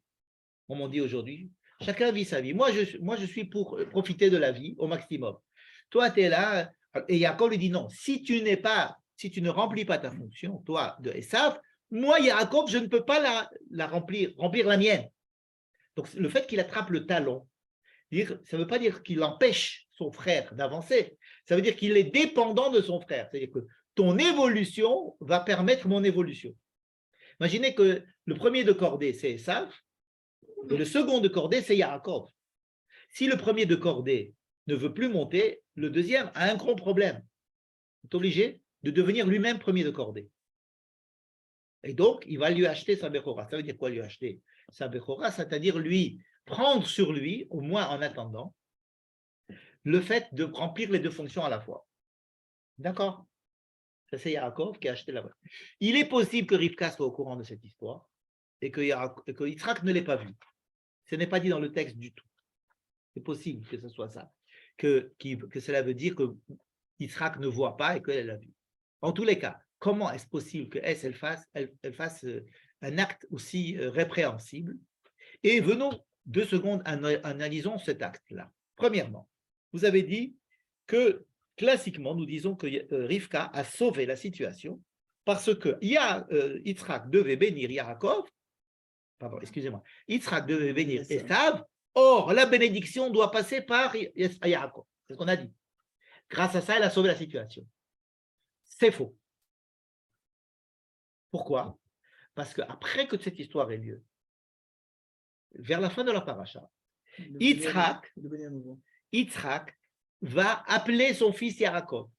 comme on dit aujourd'hui. Chacun vit sa vie. Moi, je suis pour profiter de la vie au maximum. Toi, tu es là, et Yaakov lui dit non, si tu ne remplis pas ta fonction, toi, de Esav, moi, Yaakov, je ne peux pas la remplir la mienne. Donc, le fait qu'il attrape le talon, ça ne veut pas dire qu'il empêche son frère d'avancer. Ça veut dire qu'il est dépendant de son frère. C'est-à-dire que ton évolution va permettre mon évolution. Imaginez que le premier de cordée, c'est Esav, et le second de cordée, c'est Yaakov. Si le premier de cordée ne veut plus monter, le deuxième a un grand problème. Il est obligé de devenir lui-même premier de cordée. Et donc, il va lui acheter sa Bechora. Ça veut dire quoi lui acheter sa Bechora? C'est-à-dire lui prendre sur lui, au moins en attendant, le fait de remplir les deux fonctions à la fois. D'accord? Ça, c'est Yaakov qui a acheté la voie. Il est possible que Rivka soit au courant de cette histoire et que Yitzhak ne l'ait pas vu. Ce n'est pas dit dans le texte du tout. C'est possible que ce soit ça. Que cela veut dire que Yitzhak ne voit pas et qu'elle l'a vu. En tous les cas, comment est-ce possible qu'elle fasse un acte aussi répréhensible? Et venons 2 secondes, analysons cet acte-là. Premièrement, vous avez dit que classiquement, nous disons que Rivka a sauvé la situation parce que Yitzhak devait bénir Yaakov, pardon, excusez-moi, Yitzhak devait bénir Esav, or la bénédiction doit passer par Yaakov. C'est ce qu'on a dit. Grâce à ça, elle a sauvé la situation. C'est faux. Pourquoi? Parce qu'après que cette histoire ait lieu, vers la fin de la paracha, Yitzhak va appeler son fils Yaakov.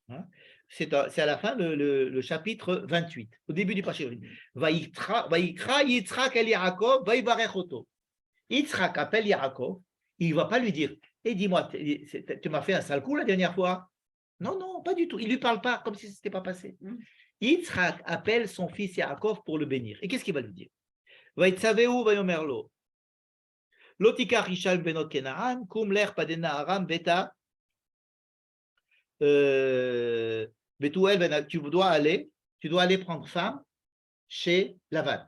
Hein? C'est à la fin, le chapitre 28, au début du Pachir. Vayikra Yitzhak el Yaakov, vayivarech oto. Yitzhak appelle Yaakov, il ne va pas lui dire dis-moi, tu m'as fait un sale coup la dernière fois? Non, non, pas du tout. Il ne lui parle pas comme si ce n'était pas passé. Yitzhak appelle son fils Yaakov pour le bénir. Et qu'est-ce qu'il va lui dire? Vayitzaveu vayomerlo. Lotikar Ishal benot Kenaan, kum ler padena aram beta. Tu dois aller prendre femme chez Lavan.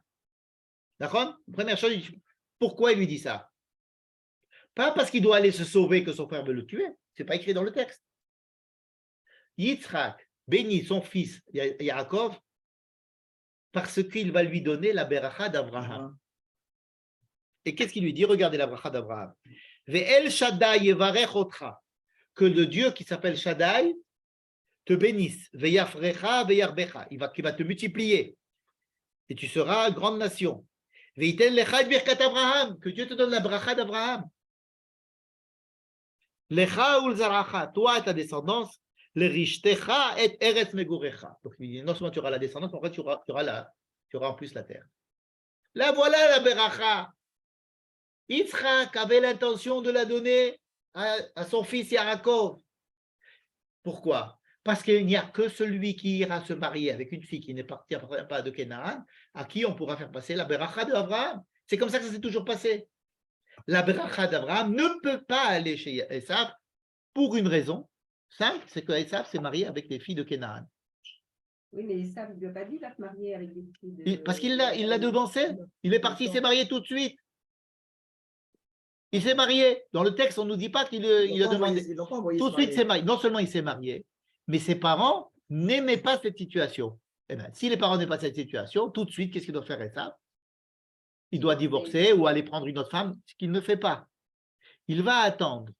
D'accord? Première chose, pourquoi il lui dit ça? Pas parce qu'il doit aller se sauver que son frère veut le tuer. Ce n'est pas écrit dans le texte. Yitzhak bénit son fils Yaakov parce qu'il va lui donner la beracha d'Abraham. Et qu'est-ce qu'il lui dit? Regardez la beracha d'Abraham. Ve'el Shaddai yevarech otra. Que le Dieu qui s'appelle Shaddai te bénisse. Ve'yafrecha ve'yarbecha. Il va te multiplier. Et tu seras une grande nation. Ve'iten lecha et birkat Abraham. Que Dieu te donne la beracha d'Abraham. Lecha ulzaracha. Toi et ta descendance. L'erichtecha et eretz megurecha. Donc il dit non seulement tu auras la descendance, mais en fait tu auras en plus la terre. Là voilà la beracha. Yitzhak avait l'intention de la donner à son fils Yaakov. Pourquoi? Parce qu'il n'y a que celui qui ira se marier avec une fille qui ne partira pas de Canaan, à qui on pourra faire passer la beracha d'Abraham. C'est comme ça que ça s'est toujours passé. La beracha d'Abraham ne peut pas aller chez Esav pour une raison simple, c'est que Esav s'est marié avec des filles de Canaan. Oui, mais Esav ne lui a pas dit de se marier avec des filles de... Parce qu'il l'a devancé. Il est parti, il s'est marié tout de suite. Il s'est marié. Dans le texte, on ne nous dit pas qu'il a demandé. Tout de suite, il s'est marié. Non seulement il s'est marié, mais ses parents n'aimaient pas cette situation. Eh bien, si les parents n'aiment pas cette situation, tout de suite, qu'est-ce qu'il doit faire Esav? Il doit divorcer ou aller prendre une autre femme, ce qu'il ne fait pas. Il va attendre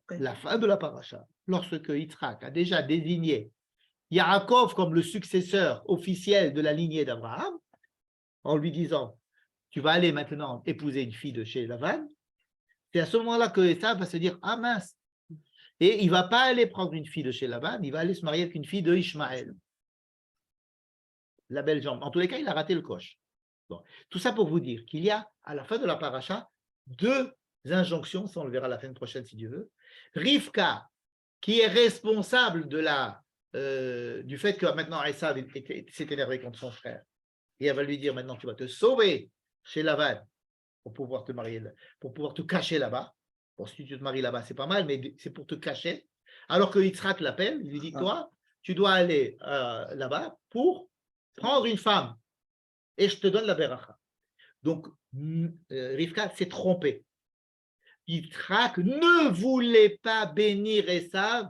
la fin de la paracha, lorsque Yitzhak a déjà désigné Yaakov comme le successeur officiel de la lignée d'Abraham, en lui disant tu vas aller maintenant épouser une fille de chez Lavan. C'est à ce moment-là que Esav va se dire ah mince, et il ne va pas aller prendre une fille de chez Lavan, il va aller se marier avec une fille de Ishmaël. La belle jambe. En tous les cas, il a raté le coche. Bon. Tout ça pour vous dire qu'il y a à la fin de la paracha 2 injonctions, ça on le verra la semaine prochaine si Dieu veut. Rivka, qui est responsable du fait que maintenant Esav s'est énervé contre son frère, et elle va lui dire maintenant tu vas te sauver chez Lavan pour pouvoir te marier, pour pouvoir te cacher là-bas. Bon, si tu te maries là-bas, c'est pas mal, mais c'est pour te cacher. Alors que Yitzhak l'appelle, il lui dit toi, tu dois aller là-bas pour prendre une femme et je te donne la beracha. Donc, Rivka s'est trompée. Yitzhak ne voulait pas bénir Esav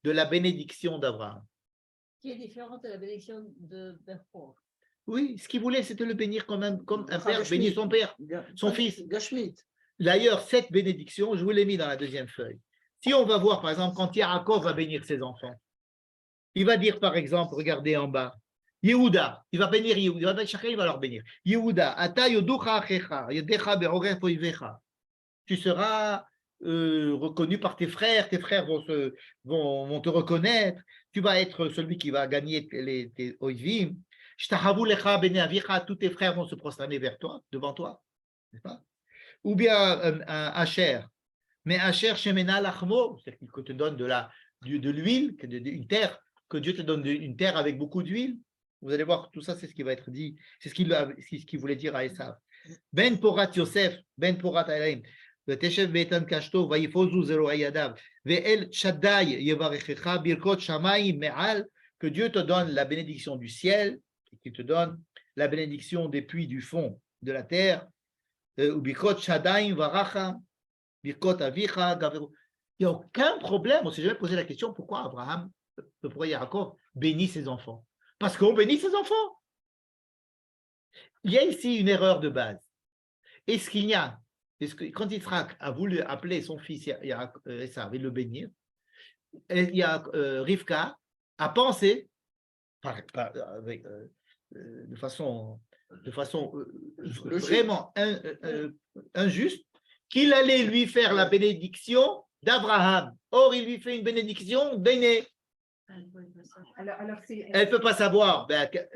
de la bénédiction d'Abraham. Qui est différente de la bénédiction de Bechor. Oui, ce qu'il voulait, c'était le bénir comme un père Gashmit. bénit son père, son fils. Gashmit. D'ailleurs, cette bénédiction, je vous l'ai mis dans la deuxième feuille. Si on va voir, par exemple, quand Yaakov va bénir ses enfants, il va dire, par exemple, regardez en bas, Yehuda, il va bénir Yehuda, chacun il va leur bénir. Yehuda, ata yoducha achecha, yedecha be'orech poivecha. Tu seras reconnu par tes frères vont te reconnaître, tu vas être celui qui va gagner tes oivim. Shtahavu lecha bene avicha, tous tes frères vont se prosterner vers toi, devant toi, n'est-ce pas? Ou bien un Asher, mais Asher Shemena Lachmo, c'est-à-dire qu'il te donne de l'huile, une terre, que Dieu te donne une terre avec beaucoup d'huile. Vous allez voir, tout ça, c'est ce qui va être dit, c'est ce qu'il voulait dire à Esav. Ben Porat Yosef, Ben Porat Aïlaim, Teshev Betan Kashto, Vayifozu Zero Ayadav, Ve'el Shaddai Yevarechecha, Birkot Shamaim Me'al, que Dieu te donne la bénédiction du ciel, et qu'il te donne la bénédiction des puits du fond de la terre, ou Birkot Shaddai Varacha, Birkot Avicha, Gaveru. Il n'y a aucun problème. On ne s'est jamais posé la question pourquoi Abraham, pourquoi Yaakov bénit ses enfants. Parce qu'on bénit ses enfants. Il y a ici une erreur de base. Est-ce qu'il y a, quand Yitzhak a voulu appeler son fils Esav et le bénir, il y a Rivka a pensé, de façon vraiment injuste, qu'il allait lui faire la bénédiction d'Abraham. Or, il lui fait une bénédiction d'aîné. Elle ne peut pas savoir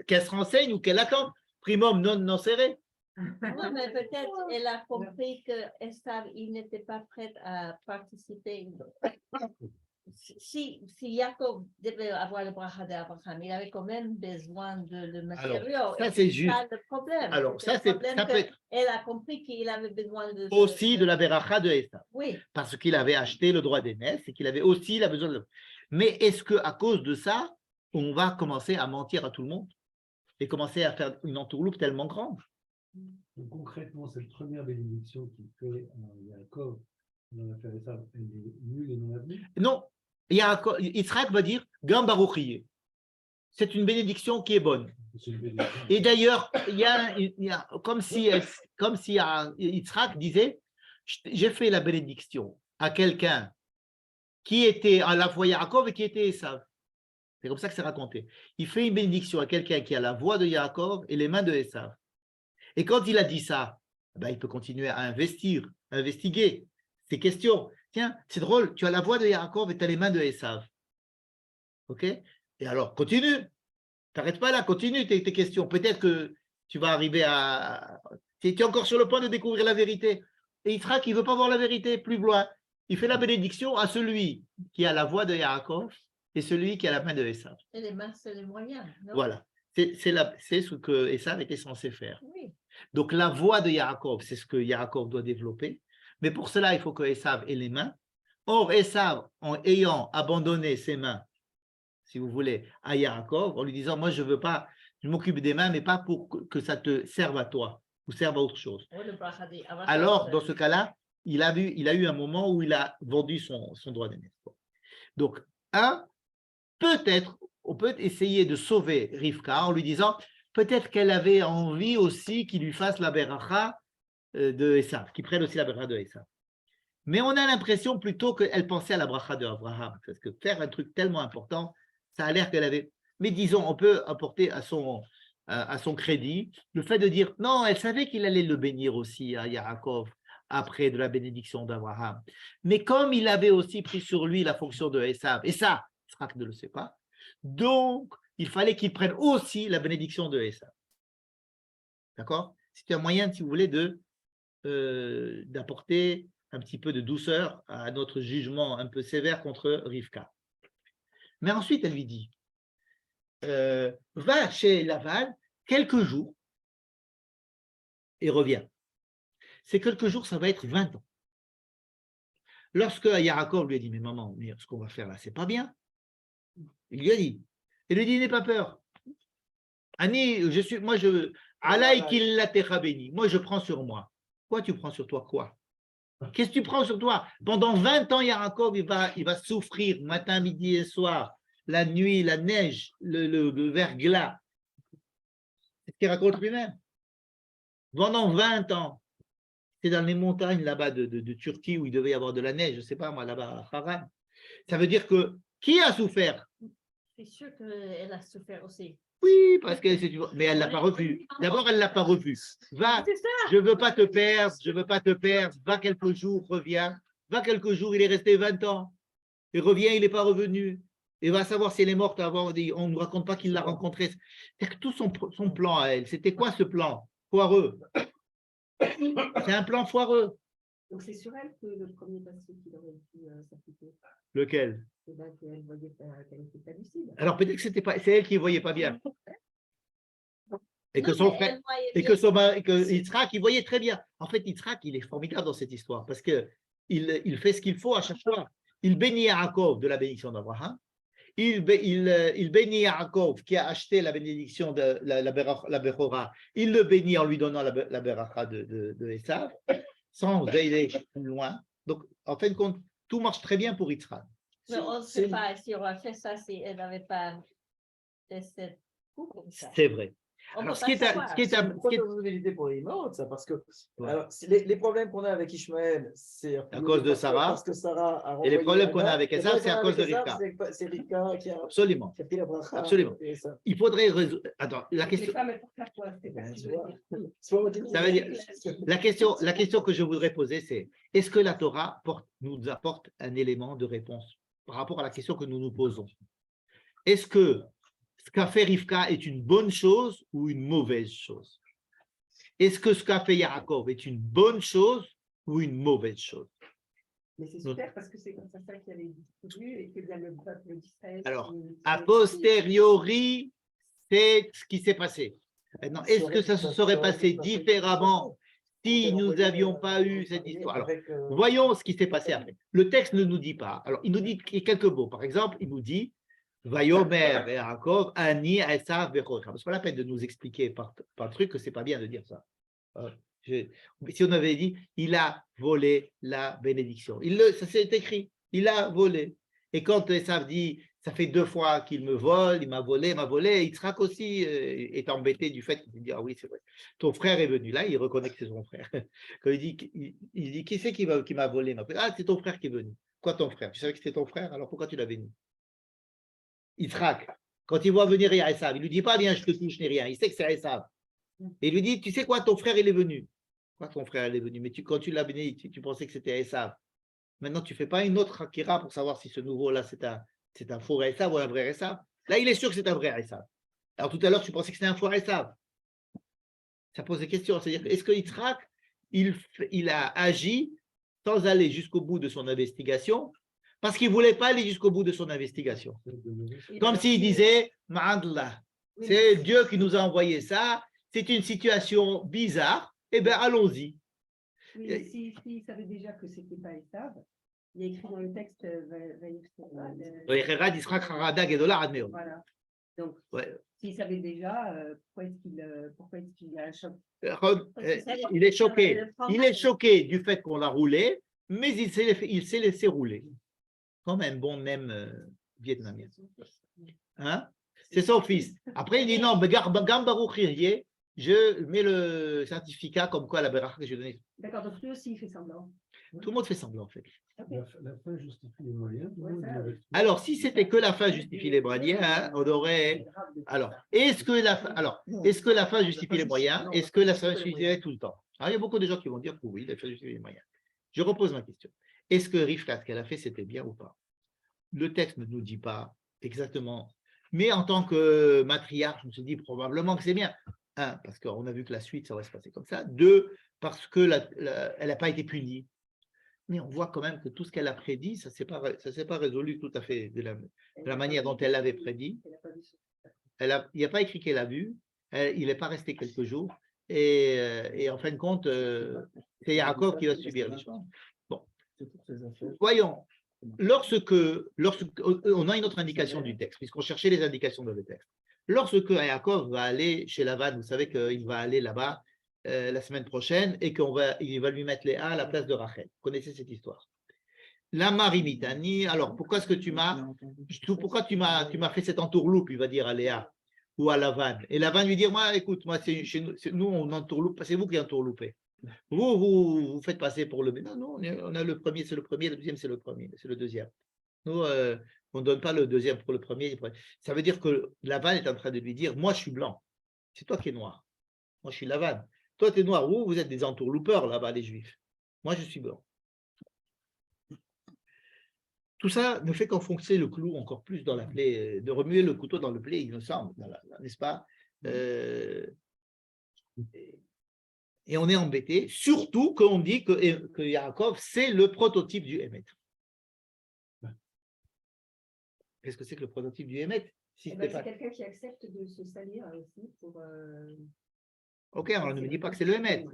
qu'elle se renseigne ou qu'elle attend. Primum non serré. Non, mais peut-être elle a compris que Esav, il n'était pas prêt à participer. Si Jacob devait avoir le bracha d'Abraham, il avait quand même besoin de le matériau. Alors, ça, c'est juste. Ça, le problème. Alors, ça peut être elle a compris qu'il avait besoin de. Aussi de la beracha de Esav. Oui. Parce qu'il avait acheté le droit d'aînesse et qu'il avait aussi la besoin de. Mais est-ce qu'à cause de ça, on va commencer à mentir à tout le monde et commencer à faire une entourloupe tellement grande? Donc, concrètement, cette première bénédiction qui fait Yaakov dans l'affaire Esav, elle est nulle et non avenue? Non, Yitzhak va dire Gam Baruch. C'est une bénédiction qui est bonne. Et d'ailleurs, il y a comme si Yitzhak disait j'ai fait la bénédiction à quelqu'un qui était à la fois Yaakov et qui était Esav. C'est comme ça que c'est raconté. Il fait une bénédiction à quelqu'un qui a la voix de Yaakov et les mains de Esav. Et quand il a dit ça, il peut continuer à investiguer ces questions. Tiens, c'est drôle, tu as la voix de Yaakov et tu as les mains de Esav. OK? Et alors, continue. T'arrêtes pas là, continue tes questions. Peut-être que tu vas arriver à… Tu es encore sur le point de découvrir la vérité. Et Yitzhak, il ne veut pas voir la vérité plus loin. Il fait la bénédiction à celui qui a la voix de Yaakov et celui qui a la main de Esav. Et les mains, c'est les moyens. Non? Voilà. C'est ce que Esav était censé faire. Oui. Donc, la voix de Yaakov, c'est ce que Yaakov doit développer. Mais pour cela, il faut que Esav ait les mains. Or, Esav, en ayant abandonné ses mains, si vous voulez, à Yaakov, en lui disant, moi, je veux pas, je m'occupe des mains, mais pas pour que ça te serve à toi ou serve à autre chose. Alors, dans ce cas-là, il a eu un moment où il a vendu son droit d'aînesse. Donc, peut-être, on peut essayer de sauver Rivka en lui disant, peut-être qu'elle avait envie aussi qu'il lui fasse la beracha de Esav, qu'il prenne aussi la beracha de Esav. Mais on a l'impression plutôt qu'elle pensait à la bracha de Abraham, parce que faire un truc tellement important, ça a l'air qu'elle avait… Mais disons, on peut apporter à son crédit le fait de dire, non, elle savait qu'il allait le bénir aussi à Yaakov après de la bénédiction d'Abraham. Mais comme il avait aussi pris sur lui la fonction de Esav, et ça, Yitzhak ne le sait pas, donc il fallait qu'il prenne aussi la bénédiction de Esav. D'accord? C'est un moyen, si vous voulez, d'apporter un petit peu de douceur à notre jugement un peu sévère contre Rivka. Mais ensuite, elle lui dit, va chez Lavan quelques jours et reviens. Ces quelques jours, ça va être 20 ans. Lorsque Yaakov lui a dit, mais maman, mais ce qu'on va faire là, c'est pas bien. Il lui a dit, il lui dit, n'aie pas peur. Ani, moi je prends sur moi. Quoi tu prends sur toi, quoi? Qu'est-ce que tu prends sur toi? Pendant 20 ans, Yaakov, il va souffrir matin, midi et soir, la nuit, la neige, le verglas. qu'il raconte lui-même. Pendant 20 ans, c'est dans les montagnes là-bas de Turquie où il devait y avoir de la neige, je ne sais pas moi, là-bas à Haran. Ça veut dire que qui a souffert? C'est sûr qu'elle a souffert aussi. Oui, parce que mais elle ne l'a pas revu. D'abord, elle ne l'a pas revu. Va, C'est ça. je ne veux pas te perdre, je ne veux pas te perdre. Va quelques jours, reviens. Va quelques jours, il est resté 20 ans. Il revient, il n'est pas revenu. Et va savoir si elle est morte avant. On ne nous raconte pas qu'il l'a rencontrée. C'est-à-dire que tout son plan à elle, c'était quoi ce plan? Foireux. C'est un plan foireux. Donc c'est sur elle que le premier passage qu'il aurait pu s'appliquer. Lequel? C'est là qu'elle voyait qu'elle était pas lucide. Alors peut-être que c'était pas, c'est elle qui ne voyait pas bien. Et que Non, son mais frère, elle voyait et bien. que son mari, que Yitzhak, il voyait très bien. En fait, Yitzhak, il est formidable dans cette histoire parce qu'il fait ce qu'il faut à chaque fois. Il bénit Yaakov de la bénédiction d'Abraham. Il bénit Yaakov qui a acheté la bénédiction de la Bechora. Il le bénit en lui donnant la Beracha de Esav, sans aller plus loin. Donc, en fin de compte, tout marche très bien pour Yitzhak. Mais on ne sait pas si on a fait ça si elle n'avait pas fait cette coup comme ça. C'est vrai. On Alors, peut ce qui pas est, savoir. ce qui est, C'est une ce qui est- probabilité pour les morts, ça, parce que Ouais. alors, les problèmes qu'on a avec Ishmaël, c'est À cause de Sarah. parce que Sarah a Et les renvoyé problèmes qu'on a Ada. avec Les Esav, problèmes c'est à qu'on a cause de avec Esav, Rivka. c'est Rivka Absolument. qui a pris la bracha. Absolument. Et ça. Il faudrait résoudre. Attends, la Les question. femmes, elles portent la foi, c'est pas Ben, ce tu que je veux vois. dire. C'est pas moi qui le dis. Ça veut dire, la question que je voudrais poser, c'est est-ce que la Torah nous apporte un élément de réponse par rapport à la question que nous nous posons? Est-ce que ce qu'a fait Rivka est une bonne chose ou une mauvaise chose? Est-ce que ce qu'a fait Yaakov est une bonne chose ou une mauvaise chose? Mais c'est super parce que c'est comme ça qu'il y avait distribué et que bien le peuple d'Israël. Alors, qui- a posteriori, c'est ce qui s'est passé. Maintenant, est-ce que ça se serait passé différemment si nous n'avions pas eu cette histoire? Alors, voyons ce qui s'est passé après. Le texte ne nous dit pas. Alors, il nous dit quelques mots. Par exemple, il nous dit Vayomer et Yaakov, Ani, Esav, Bechocha. C'est pas la peine de nous expliquer par truc que c'est pas bien de dire ça. Si on avait dit, il a volé la bénédiction. Ça s'est écrit, il a volé. Et quand Esav dit, ça fait 2 fois qu'il me vole, il m'a volé, Yitzhak aussi est embêté du fait qu'il dit, ah oui, c'est vrai, ton frère est venu. Là, il reconnaît que c'est son frère. Quand il dit qui c'est qui m'a volé? Ah, c'est ton frère qui est venu. Quoi ton frère? Tu savais que c'était ton frère, alors pourquoi tu l'as venu? Yitzhak, quand il voit venir Esav, il ne lui dit pas, viens, je te touche ni rien. Il sait que c'est Esav. Et il lui dit, tu sais quoi, ton frère, il est venu. Quoi, ton frère, il est venu? Mais quand tu l'as béni, tu pensais que c'était Esav. Maintenant, tu ne fais pas une autre Akira pour savoir si ce nouveau-là, c'est un faux Esav ou un vrai Esav. Là, il est sûr que c'est un vrai Esav. Alors, tout à l'heure, tu pensais que c'était un faux Esav. Ça pose des questions. C'est-à-dire, est-ce que Yitzhak, il a agi sans aller jusqu'au bout de son investigation parce qu'il ne voulait pas aller jusqu'au bout de son investigation? Comme s'il disait, Ma'adallah, c'est Dieu qui nous a envoyé ça, c'est une situation bizarre, eh bien allons-y. Oui, mais s'il savait déjà que ce n'était pas Esav, il y a écrit dans le texte voilà. Donc, Ouais. s'il savait déjà, pourquoi est-ce qu'il y a un choc? Il est choqué. Il est choqué du fait qu'on l'a roulé, mais il s'est laissé rouler. Comme un bon nem vietnamien. Hein? C'est son fils. Après, il dit non, je mets le certificat comme quoi la beracha que j'ai donnée. D'accord, donc lui aussi il fait semblant. Tout le monde fait semblant en fait. La fin justifie les moyens. Ouais, ça, oui. Alors, si c'était que la fin justifie les moyens, hein, on aurait. Alors, est-ce que la fin justifie les moyens? Est-ce que la fin justifie tout le temps? Alors, il y a beaucoup de gens qui vont dire que oui, la fin justifie les moyens. Je repose ma question. Est-ce que Rivka, ce qu'elle a fait, c'était bien ou pas? Le texte ne nous dit pas exactement. Mais en tant que matriarche, je me suis dit probablement que c'est bien. 1, parce qu'on a vu que la suite, ça va se passer comme ça. 2, parce qu'elle n'a pas été punie. Mais on voit quand même que tout ce qu'elle a prédit, ça ne s'est pas résolu tout à fait de la manière dont elle l'avait prédit. Il n'y a pas écrit qu'elle a vu. Il n'est pas resté quelques jours. Et en fin de compte, c'est Yaakov qui va subir les choses. Bon. Voyons. Lorsque on a une autre indication du texte, puisqu'on cherchait les indications dans le texte. Lorsque Yaakov va aller chez Lavan, vous savez qu'il va aller là-bas la semaine prochaine et qu'il va lui mettre Léa à la place de Rachel. Vous connaissez cette histoire. La Marimitani, alors pourquoi tu m'as fait cette entourloupe, il va dire à Léa. ou à Lavan. Et Lavan lui dire, moi, écoute, moi, nous, on entourloupe, c'est vous qui entourloupez. Vous faites passer pour le... Non, non, on a le premier, c'est le premier, le deuxième, c'est le premier, c'est le deuxième. Nous, on ne donne pas le deuxième pour le premier. Ça veut dire que Lavan est en train de lui dire, moi, je suis blanc. C'est toi qui es noir. Moi, je suis Lavan. Toi, tu es noir. Vous êtes des entourloupeurs là-bas, les Juifs. Moi, je suis blanc. Tout ça ne fait qu'enfoncer le clou encore plus dans la plaie, de remuer le couteau dans le plaie, il me semble, n'est-ce pas? Et on est embêté, surtout qu'on dit que Yaakov, c'est le prototype du Hémet. Qu'est-ce que c'est que le prototype du Hémet? C'est quelqu'un qui accepte de se salir aussi pour. Ok, alors ne me dis pas que c'est le Hémet.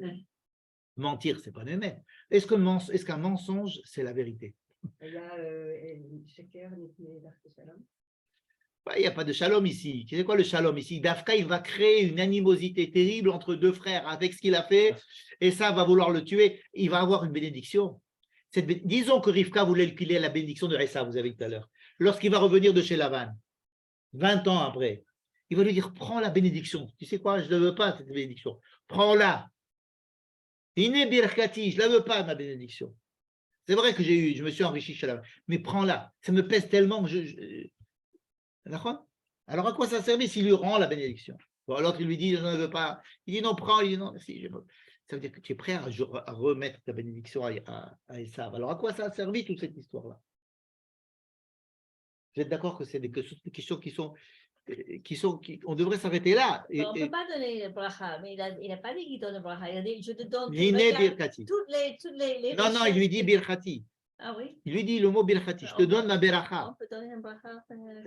Mentir, c'est pas le Hémet. Est-ce qu'un mensonge, c'est la vérité? Il y a Sheker, Shalom. Il n'y a pas de shalom ici. Tu sais quoi le shalom ici? Dafka, il va créer une animosité terrible entre deux frères avec ce qu'il a fait, et ça va vouloir le tuer. Il va avoir une bénédiction. Disons que Rivka voulait qu'il ait la bénédiction de Esav, vous avez dit tout à l'heure. Lorsqu'il va revenir de chez Lavan, 20 ans après, il va lui dire, prends la bénédiction. Tu sais quoi, je ne veux pas cette bénédiction. Prends-la. Iné birkati, je ne la veux pas, ma bénédiction. C'est vrai que je me suis enrichi chez Lavan, mais prends-la. Ça me pèse tellement que D'accord? Alors à quoi ça servait s'il lui rend la bénédiction? Bon, alors qu'il lui dit, je ne veux pas. Il dit non, prends. Il dit non, merci. Ça veut dire que tu es prêt à remettre ta bénédiction à Esav. Alors à quoi ça a servi toute cette histoire-là? Vous êtes d'accord que c'est des questions on devrait s'arrêter là. On ne peut pas donner le bracha, mais il n'a pas dit qu'il donne le bracha. Il a dit, je te donne L'iné birkati. toutes les Non, il lui dit birkati. Ah oui? Il lui dit le mot birkati. Je te donne ma beracha. On peut donner un bracha.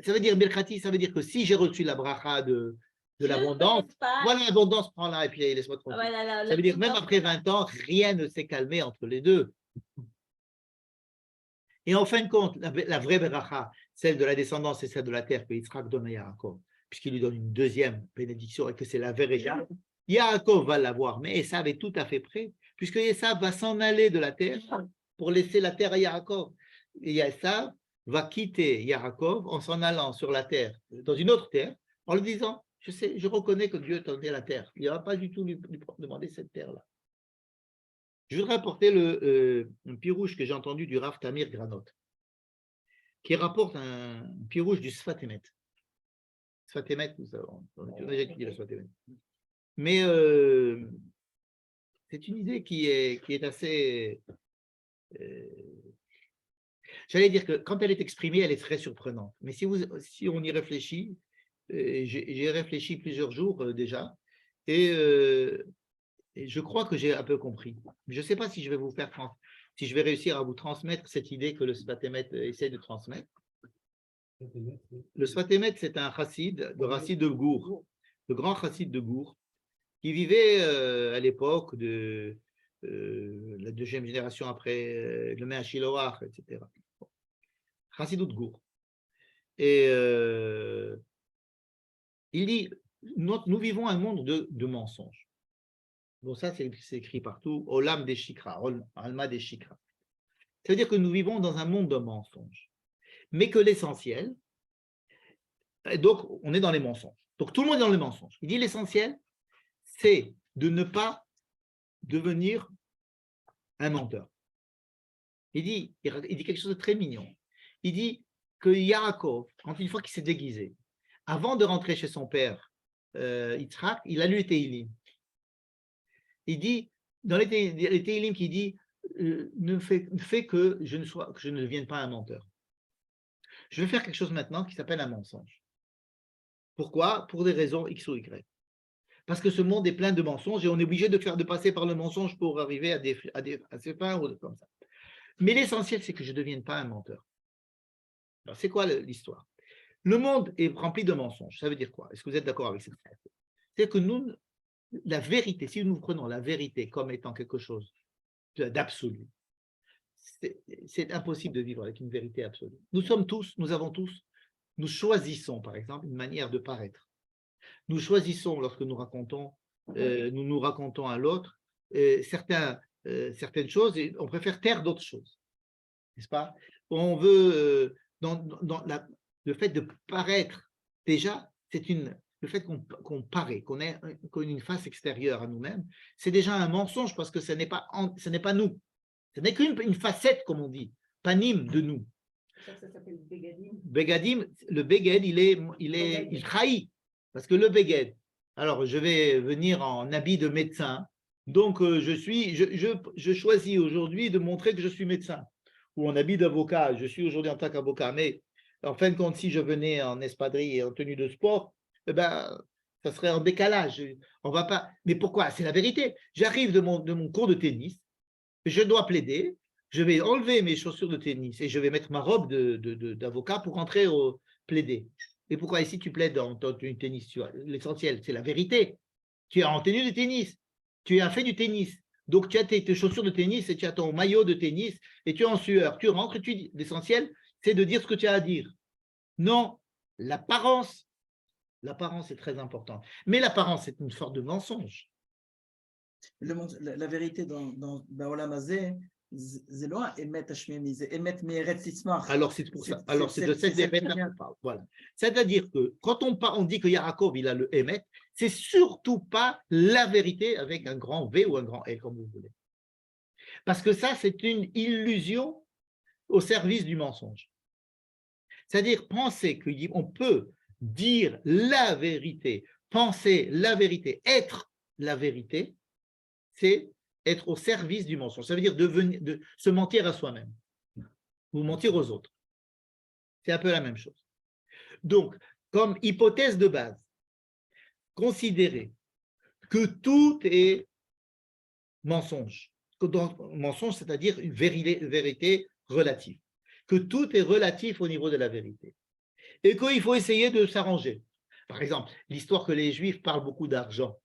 Ça veut dire birkati, ça veut dire que si j'ai reçu la bracha de l'abondance, voilà l'abondance, prends-la et puis laisse-moi tranquille. Ça veut dire même après 20 ans, rien ne s'est calmé entre les deux. Et en fin de compte, la vraie beracha, celle de la descendance et celle de la terre que Yitzhak donne à Yaakov, puisqu'il lui donne une deuxième bénédiction et que c'est la vraie Yaakov va l'avoir, mais Esav est tout à fait prêt, puisque Esav va s'en aller de la terre pour laisser la terre à Yaakov. Et Esav va quitter Yaakov en s'en allant sur la terre, dans une autre terre, en lui disant, je reconnais que Dieu t'a donné la terre. Il ne va pas du tout lui demander cette terre-là. Je voudrais apporter un pirouche que j'ai entendu du Rav Tamir Granot, qui rapporte un pirouche du Sfat Emet. Sfat Emet, on a déjà étudié le Sfat Emet. Mais c'est une idée qui est assez... j'allais dire que quand elle est exprimée, elle est très surprenante. Mais si on y réfléchit, j'ai réfléchi plusieurs jours déjà, et je crois que j'ai un peu compris. Je ne sais pas si je vais réussir à vous transmettre cette idée que le Sfat Emet essaie de transmettre. Le Sfat Emet, c'est un chassid, le chassid de Gour, le grand chassid de Gour, qui vivait à l'époque de la deuxième génération après le Mea Shiloach, etc. Chassidut de Gour. Et il dit, nous vivons un monde de mensonges. Bon, ça, c'est écrit partout. Olam des Shikra, Alma des Shikra. Ça veut dire que nous vivons dans un monde de mensonges. Mais que l'essentiel, donc on est dans les mensonges. Donc tout le monde est dans les mensonges. Il dit l'essentiel, c'est de ne pas devenir un menteur. Il dit quelque chose de très mignon. Il dit que Yaakov, une fois qu'il s'est déguisé, avant de rentrer chez son père, Yitzhak, il a lu les Tehillim. Il dit, dans les Tehillim, qui dit ne fait que je ne devienne pas un menteur. Je vais faire quelque chose maintenant qui s'appelle un mensonge. Pourquoi? Pour des raisons X ou Y. Parce que ce monde est plein de mensonges et on est obligé de passer par le mensonge pour arriver à ses fins ou comme ça. Mais l'essentiel, c'est que je ne devienne pas un menteur. Alors, c'est quoi l'histoire? Le monde est rempli de mensonges. Ça veut dire quoi? Est-ce que vous êtes d'accord avec cette phrase? C'est que nous, la vérité, si nous prenons la vérité comme étant quelque chose d'absolu, c'est impossible de vivre avec une vérité absolue. Nous choisissons, par exemple, une manière de paraître. Nous choisissons, lorsque nous nous racontons à l'autre certaines choses et on préfère taire d'autres choses. N'est-ce pas? On veut, le fait de paraître, déjà, c'est une le fait qu'on paraît, qu'on ait une face extérieure à nous-mêmes, c'est déjà un mensonge parce que ce n'est pas nous. Ce n'est qu'une facette, comme on dit, panim de nous. Ça s'appelle Begadim. Begadim, le Beged, il trahit. Parce que le Beged, alors je vais venir en habit de médecin, donc je choisis aujourd'hui de montrer que je suis médecin. Ou en habit d'avocat, je suis aujourd'hui en tant qu'avocat. Mais en fin de compte, si je venais en espadrille et en tenue de sport, eh ben, ça serait en décalage. On va pas. Mais pourquoi? C'est la vérité. J'arrive de mon cours de tennis, je dois plaider, je vais enlever mes chaussures de tennis et je vais mettre ma robe d'avocat pour rentrer au plaider. Et pourquoi ici tu plaides en tenue de tennis? L'essentiel, c'est la vérité. Tu es en tenue de tennis, tu as fait du tennis. Donc tu as tes chaussures de tennis et tu as ton maillot de tennis et tu es en sueur. Tu rentres et tu dis, l'essentiel, c'est de dire ce que tu as à dire. Non, l'apparence est très importante. Mais l'apparence, c'est une sorte de mensonge. La vérité dans Baolam Hazeh, c'est loin émet Hashmimi, c'est émet Meretz Yitzmach. Alors c'est pour ça. Alors c'est de cette émet qu'on parle. Voilà. C'est-à-dire que quand on dit que Yaakov il a le émet, c'est surtout pas la vérité avec un grand V ou un grand L comme vous voulez. Parce que ça c'est une illusion au service du mensonge. C'est-à-dire penser qu'on peut dire la vérité, penser la vérité, être la vérité, c'est être au service du mensonge. Ça veut dire de se mentir à soi-même ou mentir aux autres. C'est un peu la même chose. Donc, comme hypothèse de base, considérer que tout est mensonge. Mensonge, c'est-à-dire une vérité relative. Que tout est relatif au niveau de la vérité. Et qu'il faut essayer de s'arranger. Par exemple, l'histoire que les Juifs parlent beaucoup d'argent.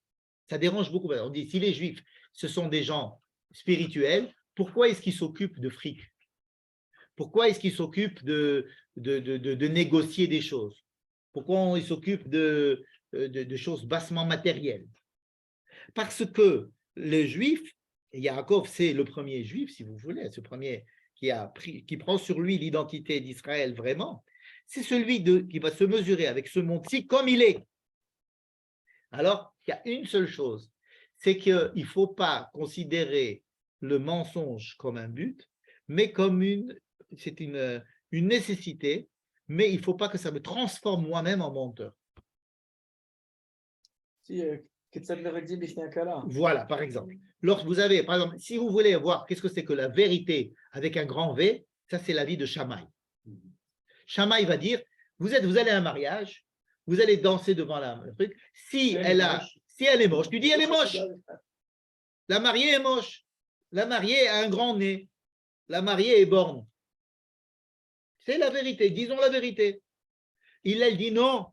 Ça dérange beaucoup. On dit, si les Juifs, ce sont des gens spirituels, pourquoi est-ce qu'ils s'occupent de fric? Pourquoi est-ce qu'ils s'occupent de négocier des choses? Pourquoi ils s'occupent de choses bassement matérielles? Parce que les Juifs, et Yaakov, c'est le premier Juif, si vous voulez, ce premier qui prend sur lui l'identité d'Israël vraiment, c'est celui qui va se mesurer avec ce monde-ci comme il est. Alors, il y a une seule chose, c'est qu'il ne faut pas considérer le mensonge comme un but, mais comme c'est une nécessité, mais il ne faut pas que ça me transforme moi-même en menteur. Voilà, par exemple. Lorsque vous avez, par exemple, si vous voulez voir qu'est-ce que c'est que la vérité avec un grand V, ça c'est l'avis de Shammai. Shammai va dire, vous allez à un mariage, vous allez danser devant le truc. Si elle est moche, tu dis elle est moche. La mariée est moche. La mariée a un grand nez. La mariée est borne. C'est la vérité. Disons la vérité. Elle dit non.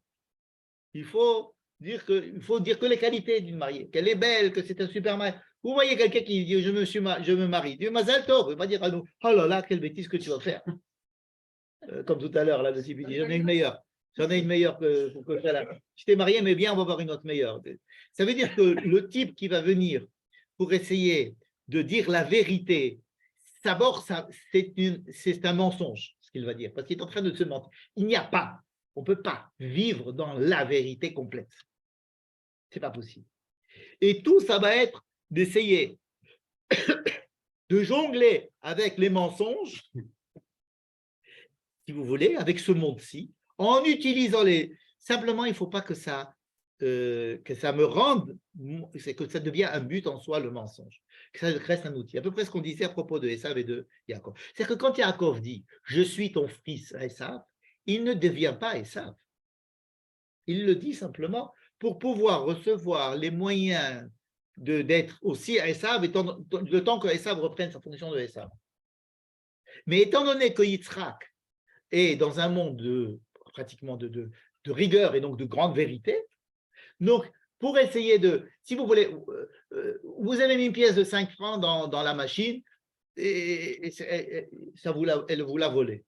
Il faut dire que les qualités d'une mariée, qu'elle est belle, que c'est un super mari. Vous voyez quelqu'un qui dit je me marie. Dieu Mazal Tov. Il ne va pas dire à nous oh là là, quelle bêtise que tu vas faire. Comme tout à l'heure, là, le type dit j'en ai une meilleure. J'en ai une meilleure que celle-là. Je t'ai marié, mais bien, on va voir une autre meilleure. Ça veut dire que le type qui va venir pour essayer de dire la vérité, d'abord, c'est un mensonge, ce qu'il va dire, parce qu'il est en train de se mentir. Il n'y a pas, on ne peut pas vivre dans la vérité complète. Ce n'est pas possible. Et tout ça va être d'essayer de jongler avec les mensonges, si vous voulez, avec ce monde-ci, en utilisant simplement, il ne faut pas que ça me rende, que ça devient un but en soi, le mensonge, que ça reste un outil. À peu près ce qu'on disait à propos de Esav et de Yaakov. C'est que quand Yaakov dit « Je suis ton fils Esav », il ne devient pas Esav. Il le dit simplement pour pouvoir recevoir les moyens d'être aussi Esav, le temps que Esav reprenne sa fonction de Esav. Mais étant donné que Yitzhak est dans un monde pratiquement de rigueur et donc de grande vérité, donc pour essayer si vous voulez, vous avez mis une pièce de 5 francs dans la machine et elle vous l'a volée.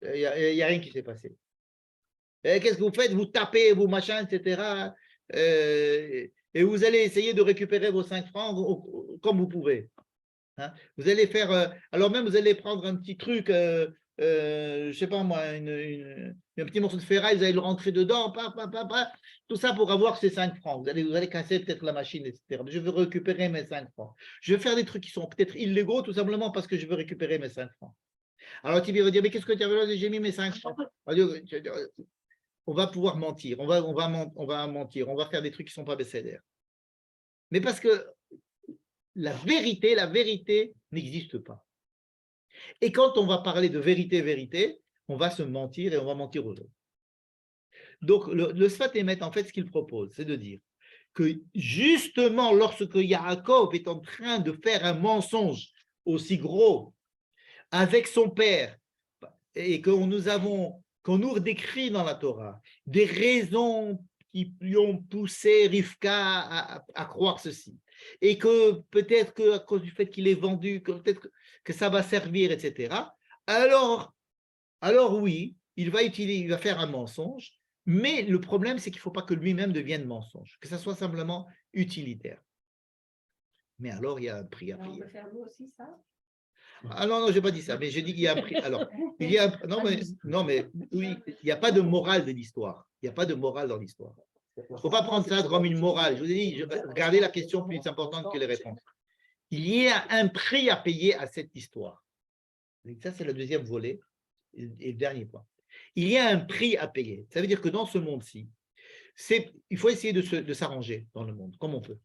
Il n'y a rien qui s'est passé. Qu'est-ce que vous faites? Vous tapez, vous machin, etc. Et vous allez essayer de récupérer vos 5 francs comme vous pouvez. Hein? Vous allez faire, alors même vous allez prendre un petit truc je sais pas moi, un petit morceau de ferraille, vous allez le rentrer dedans, tout ça pour avoir ces 5 francs. Vous allez casser peut-être la machine, etc. Je veux récupérer mes 5 francs. Je vais faire des trucs qui sont peut-être illégaux, tout simplement parce que je veux récupérer mes 5 francs. Alors, Tibi va dire, mais qu'est-ce que tu as fait? J'ai mis mes 5 francs. On va pouvoir mentir, on va mentir, on va faire des trucs qui ne sont pas bécédaires. Mais parce que la vérité n'existe pas. Et quand on va parler de vérité, on va se mentir et on va mentir aux autres. Donc, le Sfat Emet, en fait, ce qu'il propose, c'est de dire que justement, lorsque Yaakov est en train de faire un mensonge aussi gros avec son père, et qu'on nous décrit dans la Torah des raisons qui lui ont poussé Rivka à croire ceci, et que peut-être qu'à cause du fait qu'il est vendu, que peut-être que ça va servir, etc. Alors oui, il va faire un mensonge, mais le problème, c'est qu'il ne faut pas que lui-même devienne mensonge, que ça soit simplement utilitaire. Mais alors, il y a un prix à Alors, on payer. peut faire nous aussi ça? Ah non, je n'ai pas dit ça, mais j'ai dit qu'il y a un prix. Alors, il y a non, mais oui, il n'y a pas de morale de l'histoire. Il n'y a pas de morale dans l'histoire. Il ne faut pas prendre ça comme une morale. Je vous ai dit, regardez la question plus importante que les réponses. Il y a un prix à payer à cette histoire. Et ça, c'est le deuxième volet et le dernier point. Il y a un prix à payer. Ça veut dire que dans ce monde-ci, il faut essayer de s'arranger dans le monde, comme on peut,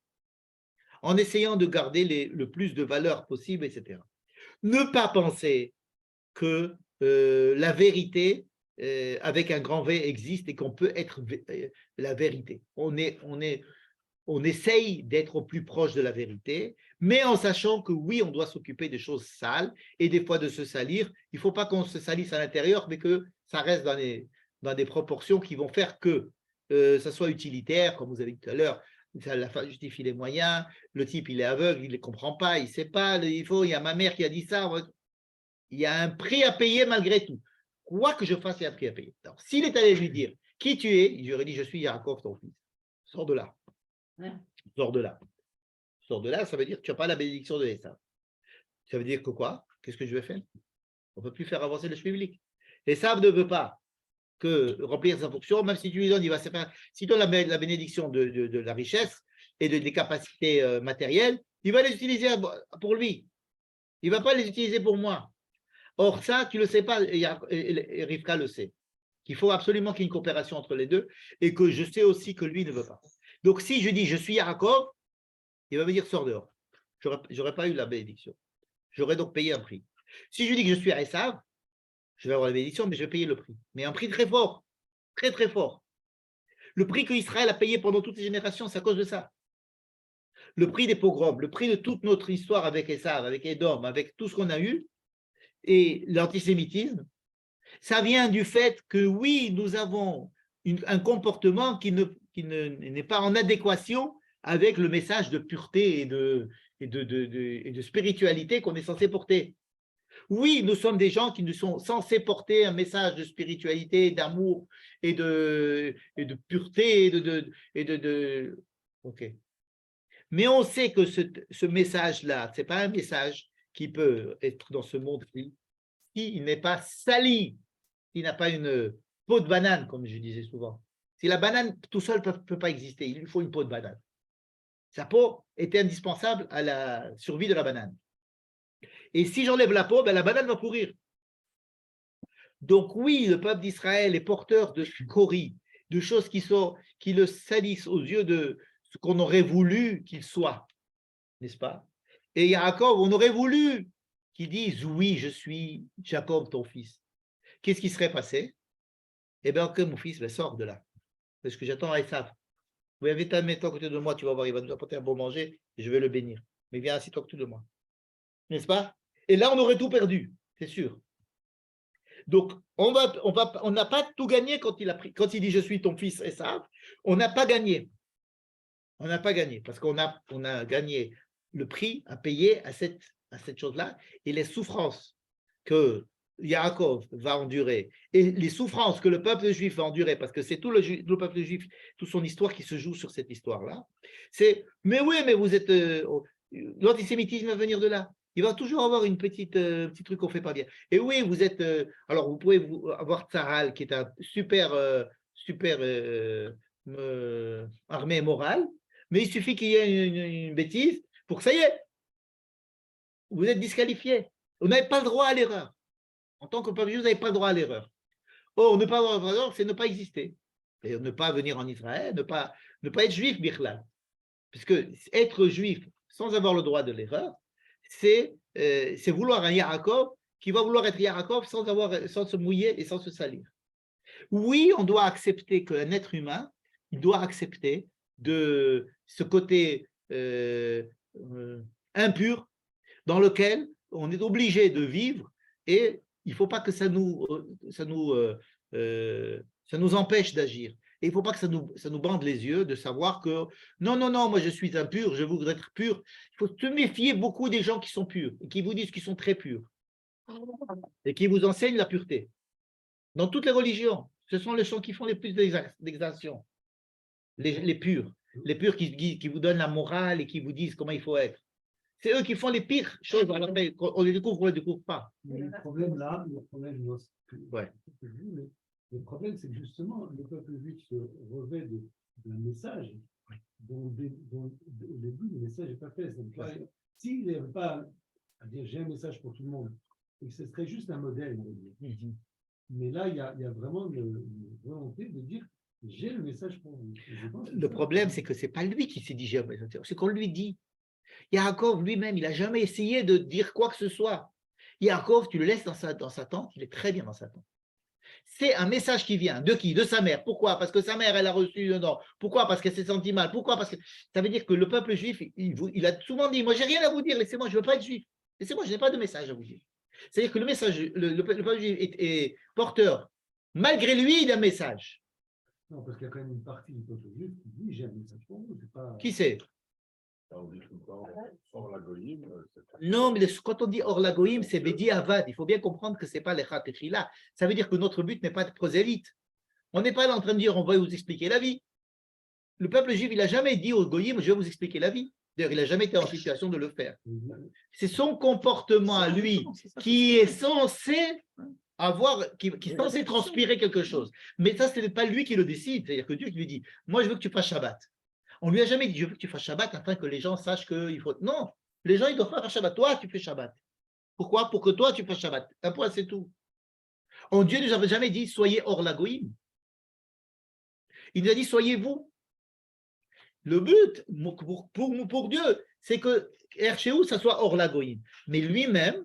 en essayant de garder le plus de valeur possible, etc. Ne pas penser que la vérité avec un grand V existe et qu'on peut être la vérité. On essaye d'être au plus proche de la vérité, mais en sachant que oui, on doit s'occuper des choses sales et des fois de se salir. Il ne faut pas qu'on se salisse à l'intérieur, mais que ça reste dans des proportions qui vont faire que ça soit utilitaire, comme vous avez dit tout à l'heure. La fin justifie les moyens, le type il est aveugle, il ne comprend pas, il ne sait pas, il y a ma mère qui a dit ça, il y a un prix à payer malgré tout. Quoi que je fasse, il y a un prix à payer. Alors, s'il est allé lui dire qui tu es, il aurait dit je suis Yaakov, ton fils. Sors de là. Ouais. Sors de là. Sors de là, ça veut dire que tu n'as pas la bénédiction de Esav. Ça veut dire que quoi? Qu'est-ce que je vais faire? On ne peut plus faire avancer le chemin biblique. Esav ne veut pas que remplir sa fonction, même si tu lui donnes, il va se faire. Si tu donnes la bénédiction de la richesse et des capacités matérielles, il va les utiliser pour lui. Il ne va pas les utiliser pour moi. Or, ça, tu ne le sais pas, et Rivka le sait, qu'il faut absolument qu'il y ait une coopération entre les deux et que je sais aussi que lui ne veut pas. Donc, si je dis je suis Yaakov, il va me dire sors dehors. Je n'aurais pas eu la bénédiction. J'aurais donc payé un prix. Si je dis que je suis Esav, je vais avoir la bénédiction, mais je vais payer le prix. Mais un prix très fort, très très fort. Le prix qu'Israël a payé pendant toutes les générations, c'est à cause de ça. Le prix des pogroms, le prix de toute notre histoire avec Esav, avec Édom, avec tout ce qu'on a eu, et l'antisémitisme, ça vient du fait que oui, nous avons un comportement qui n'est pas en adéquation avec le message de pureté et de spiritualité qu'on est censé porter. Oui, nous sommes des gens qui nous sont censés porter un message de spiritualité, d'amour et de pureté Ok. Mais on sait que ce message-là, ce n'est pas un message qui peut être dans ce monde-ci s'il n'est pas sali, s'il n'a pas une peau de banane, comme je disais souvent. Si la banane tout seul ne peut pas exister, il lui faut une peau de banane. Sa peau est indispensable à la survie de la banane. Et si j'enlève la peau, ben la banane va pourrir. Donc oui, le peuple d'Israël est porteur de scories, de choses qui le salissent aux yeux de ce qu'on aurait voulu qu'il soit, n'est-ce pas? Et Yaakov, on aurait voulu qu'il dise oui, je suis Jacob, ton fils. Qu'est-ce qui serait passé? Eh bien, que mon fils sort de là. Parce que j'attends Esav. Oui, viens à côté de moi, tu vas voir, il va nous apporter un bon manger et je vais le bénir. Mais viens, assis-toi à côté de moi. N'est-ce pas? Et là, on aurait tout perdu, c'est sûr. Donc, on n'a pas tout gagné quand il dit je suis ton fils Esav. On n'a pas gagné. On n'a pas gagné parce qu'on a gagné le prix à payer à cette chose-là et les souffrances que Yaakov va endurer et les souffrances que le peuple juif va endurer, parce que c'est tout le peuple juif, toute son histoire qui se joue sur cette histoire-là, c'est mais oui, mais vous êtes l'antisémitisme va venir de là. Il va toujours avoir une petit truc qu'on fait pas bien. Et oui, vous êtes. Alors, vous pouvez avoir Tsaral, qui est un super, armée morale, mais il suffit qu'il y ait une bêtise pour que ça y est, vous êtes disqualifié. Vous n'avez pas le droit à l'erreur. En tant que peuple juif, vous n'avez pas le droit à l'erreur. Or, ne pas avoir l'erreur, c'est ne pas exister. Et ne pas venir en Israël, ne pas être juif, Birlal. Puisque être juif sans avoir le droit de l'erreur, c'est vouloir un Yaakov qui va vouloir être Yaakov sans se mouiller et sans se salir. Oui, on doit accepter qu'un être humain, il doit accepter de ce côté impur dans lequel on est obligé de vivre et il ne faut pas que ça nous empêche d'agir. Et il ne faut pas que ça nous bande les yeux de savoir que non, moi je suis impur, je voudrais être pur. Il faut se méfier beaucoup des gens qui sont purs et qui vous disent qu'ils sont très purs et qui vous enseignent la pureté. Dans toutes les religions, ce sont les gens qui font les plus d'exactions. Les purs qui vous donnent la morale et qui vous disent comment il faut être. C'est eux qui font les pires choses. On les découvre ou on ne les découvre pas. Mais le problème là, Ouais. Le problème, c'est que justement, le peuple juif se revêt d'un message dont au début, le message n'est pas fait. S'il n'y avait pas à dire j'ai un message pour tout le monde, et que ce serait juste un modèle, on va dire. Mais là, il y a vraiment une volonté de dire j'ai le message pour vous. Le problème, c'est que ce n'est pas lui qui s'est dit j'ai un message, c'est qu'on lui dit. Yaakov lui-même, il n'a jamais essayé de dire quoi que ce soit. Yaakov, tu le laisses dans sa tente, il est très bien dans sa tente. C'est un message qui vient de qui? De sa mère. Pourquoi? Parce que sa mère, elle a reçu un nom. Pourquoi? Parce qu'elle s'est sentie mal. Pourquoi? Parce que ça veut dire que le peuple juif, il a souvent dit, moi, j'ai rien à vous dire, laissez-moi, je ne veux pas être juif. Laissez-moi, je n'ai pas de message à vous dire. C'est-à-dire que le message, le peuple juif est porteur. Malgré lui, il a un message. Non, parce qu'il y a quand même une partie du peuple juif qui dit j'ai un message pour vous. Qui c'est? On dit tout le temps, hors la goïm, Non, mais quand on dit hors la goïm, c'est Bedi Avad. Il faut bien comprendre que ce n'est pas les Khatechila. Ça veut dire que notre but n'est pas de prosélyte. On n'est pas là en train de dire on va vous expliquer la vie. Le peuple juif, il n'a jamais dit au goïm je vais vous expliquer la vie. D'ailleurs, il n'a jamais été en situation de le faire. C'est son comportement à lui qui est censé qui est censé transpirer quelque chose. Mais ça, ce n'est pas lui qui le décide. C'est-à-dire que Dieu lui dit moi, je veux que tu fasses Shabbat. On ne lui a jamais dit, je veux que tu fasses Shabbat afin que les gens sachent qu'il faut… Non, les gens, ils doivent pas faire Shabbat. Toi, tu fais Shabbat. Pourquoi? Pour que toi, tu fasses Shabbat. Un point, c'est tout. Dieu ne nous avait jamais dit, soyez hors la goïm. Il nous a dit, soyez vous. Le but, pour Dieu, c'est que Herchéou, ça soit hors la goïm. Mais lui-même,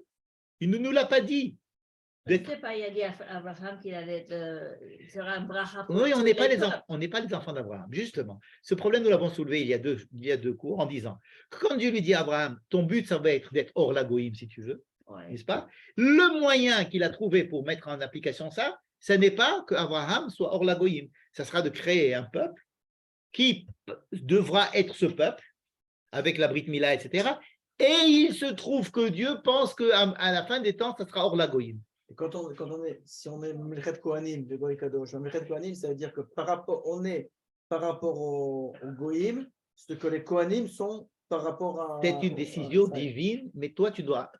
il ne nous l'a pas dit. Je ne sais pas, il a dit à Abraham qu'il allait sera un bracha. Oui, on n'est pas les enfants d'Abraham, justement. Ce problème, nous l'avons soulevé il y a deux cours en disant que quand Dieu lui dit à Abraham, ton but, ça va être d'être hors la goïm, si tu veux, n'est-ce pas? Le moyen qu'il a trouvé pour mettre en application ça, ce n'est pas qu'Abraham soit hors la goïm. Ça sera de créer un peuple qui devra être ce peuple, avec la Brit Mila, etc. Et il se trouve que Dieu pense qu'à la fin des temps, ça sera hors la goïm. Si on est Melchet Kohanim de Goï Kadosh, Melchet Kohanim, ça veut dire que par rapport au Goïm, ce que les Kohanim sont par rapport à… C'est une décision divine, mais toi, tu dois…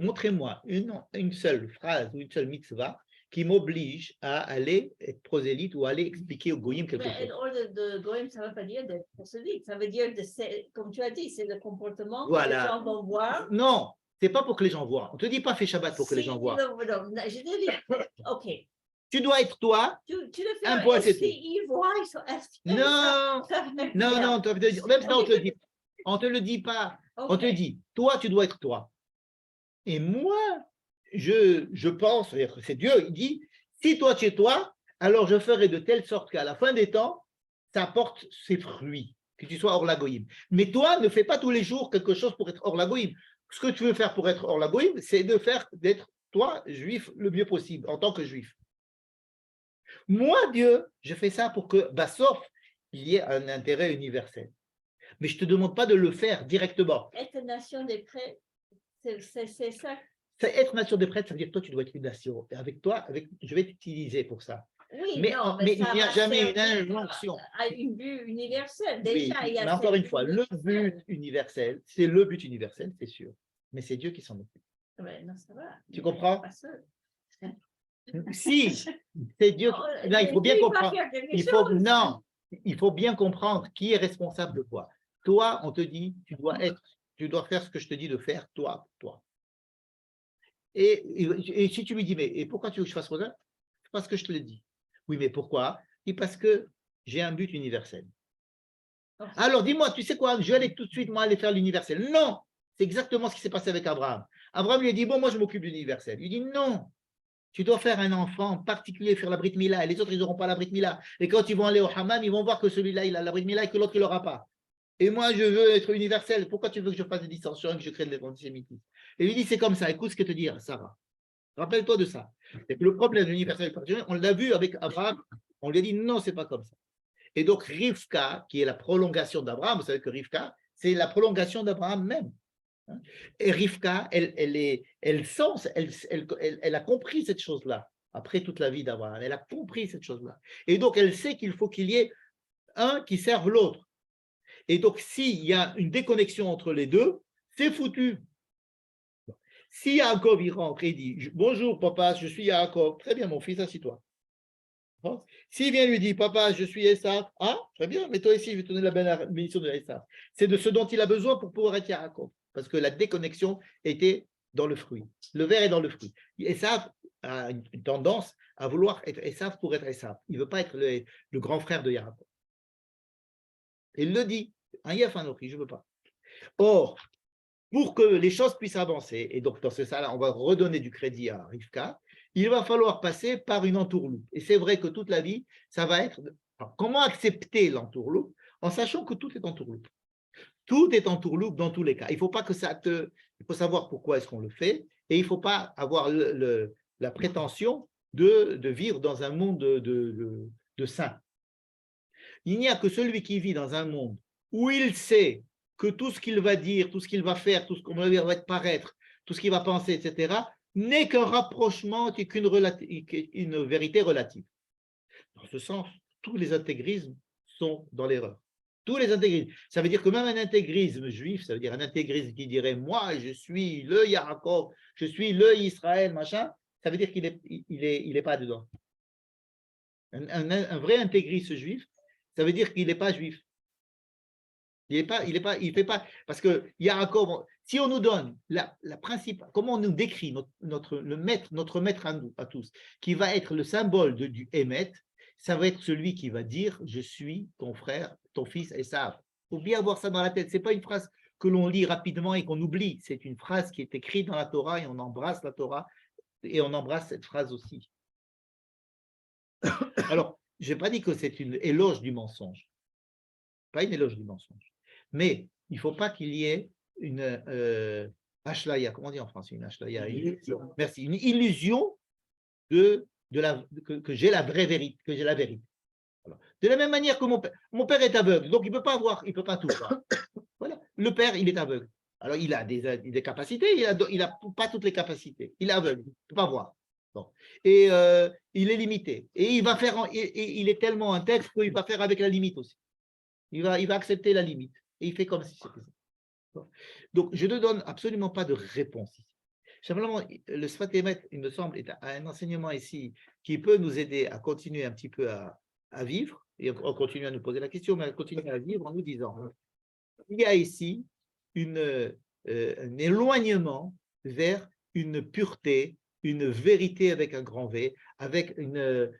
Montrez-moi une seule phrase ou une seule mitzvah qui m'oblige à aller être prosélyte ou aller expliquer au Goïm quelque chose. De Goïm, ça ne veut pas dire d'être prosélyte, ça veut dire, comme tu as dit, c'est le comportement que Voilà. les gens vont voir. Non, c'est pas pour que les gens voient. On ne te dit pas fais Shabbat pour que les gens voient. Non, je te dis, ok. Tu dois être toi. Tu le fais. Un point, c'est tout. Ils voient, ils sont… Non, même ça, on te le dit. On te le dit pas. On te dit, toi, tu dois être toi. Et moi, je pense, c'est-à-dire que c'est Dieu, il dit, si toi tu es toi, alors je ferai de telle sorte qu'à la fin des temps, ça porte ses fruits, que tu sois hors la goïm. Mais toi, ne fais pas tous les jours quelque chose pour être hors la goïm. Ce que tu veux faire pour être hors la goïm, c'est d'être toi, juif, le mieux possible, en tant que juif. Moi, Dieu, je fais ça pour que, sauf il y ait un intérêt universel. Mais je ne te demande pas de le faire directement. Être nation des prêtres, c'est ça. Être nation des prêtres, ça veut dire que toi, tu dois être une nation. Et avec toi, je vais t'utiliser pour ça. Oui, mais il n'y a jamais une injonction. À une but universelle. Déjà, oui, mais encore une fois, le but universel, c'est le but universel, c'est sûr. mais c'est Dieu qui s'en occupe. Ouais, non, ça va. Tu comprends? Pas seul. Si, c'est Dieu. Là, il faut bien Dieu, va comprendre. faire quelque Il faut, chose. non, il faut bien comprendre qui est responsable de quoi. Toi, on te dit, tu dois faire ce que je te dis de faire, toi. Et si tu lui dis, mais et pourquoi tu veux que je fasse ça? C'est parce que je te l'ai dit. Oui, mais pourquoi? Et parce que j'ai un but universel. Alors dis-moi, tu sais quoi, je vais aller tout de suite, moi, aller faire l'universel. Non, c'est exactement ce qui s'est passé avec Abraham. Abraham lui a dit, bon, moi, je m'occupe de l'universel. Il dit, non, tu dois faire un enfant en particulier, faire la Brit Mila, et les autres, ils n'auront pas la Brit Mila. Et quand ils vont aller au Hammam, ils vont voir que celui-là, il a la Brit Mila et que l'autre, il l'aura pas. Et moi, je veux être universel. Pourquoi tu veux que je fasse des dissensions et que je crée de l'antisémitisme? Et lui dit, c'est comme ça, écoute ce que te dit Sarah. Rappelle-toi de ça. Et le problème de l'universel, on l'a vu avec Abraham, on lui a dit, non, c'est pas comme ça. Et donc, Rivka, qui est la prolongation d'Abraham, vous savez que Rivka, c'est la prolongation d'Abraham même. Et Rivka, elle a compris cette chose-là, après toute la vie d'Abraham. Elle a compris cette chose-là. Et donc, elle sait qu'il faut qu'il y ait un qui serve l'autre. Et donc, s'il y a une déconnexion entre les deux, c'est foutu. Si Yaakov, il rentre et dit « Bonjour, papa, je suis Yaakov. » Très bien, mon fils, assis-toi. S'il vient lui dire « Papa, je suis Esav. » Ah, très bien, mais toi aussi, je vais te donner la bénédiction de Esav. C'est de ce dont il a besoin pour pouvoir être Yaakov. Parce que la déconnexion était dans le fruit. Le verre est dans le fruit. Esav a une tendance à vouloir être Esav pour être Esav. Il ne veut pas être le grand frère de Yaakov. Il le dit, un Yaf Anochi, je ne veux pas. Or, pour que les choses puissent avancer, et donc dans ce cas-là, on va redonner du crédit à Rivka, il va falloir passer par une entourloupe. Et c'est vrai que toute la vie, ça va être… Alors, comment accepter l'entourloupe en sachant que tout est entourloupe? Tout est entourloupe dans tous les cas. Il ne faut pas que ça te… Il faut savoir pourquoi est-ce qu'on le fait, et il ne faut pas avoir la prétention de vivre dans un monde de saints. Il n'y a que celui qui vit dans un monde où il sait que tout ce qu'il va dire, tout ce qu'il va faire, tout ce qu'on va paraître, tout ce qu'il va penser, etc., n'est qu'un rapprochement, qu'une vérité relative. Dans ce sens, tous les intégrismes sont dans l'erreur. Tous les intégrismes. Ça veut dire que même un intégrisme juif, ça veut dire un intégrisme qui dirait « moi, je suis le Yaakov, je suis le Israël, machin », ça veut dire qu'il est pas dedans. Un vrai intégriste juif, ça veut dire qu'il n'est pas juif. Il fait pas, parce que Yaakov, si on nous donne la principale, comment on nous décrit notre maître à tous, qui va être le symbole du Hémet, ça va être celui qui va dire « je suis ton frère, ton fils Esav ». Il faut bien avoir ça dans la tête. Ce n'est pas une phrase que l'on lit rapidement et qu'on oublie. C'est une phrase qui est écrite dans la Torah et on embrasse la Torah et on embrasse cette phrase aussi. Alors, je n'ai pas dit que c'est une éloge du mensonge. Pas une éloge du mensonge. Mais il ne faut pas qu'il y ait une ashlaya, comment on dit en français une ashlaya? Merci, une illusion que j'ai la vraie vérité, que j'ai la vérité. Alors, de la même manière que mon père est aveugle, donc il ne peut pas tout voir. Voilà. Le père, il est aveugle. Alors, il a des capacités, il n'a pas toutes les capacités. Il est aveugle, il ne peut pas voir. Bon. Et il est limité. Et il est tellement intègre qu'il va faire avec la limite aussi. Il va accepter la limite. Et il fait comme si c'était ça. Bon. Donc, je ne donne absolument pas de réponse ici. Simplement, le Sfat Emet, il me semble, est un enseignement ici qui peut nous aider à continuer un petit peu à vivre, et on continue à nous poser la question, mais à continuer à vivre en nous disant, il y a ici un éloignement vers une pureté, une vérité avec un grand V, avec une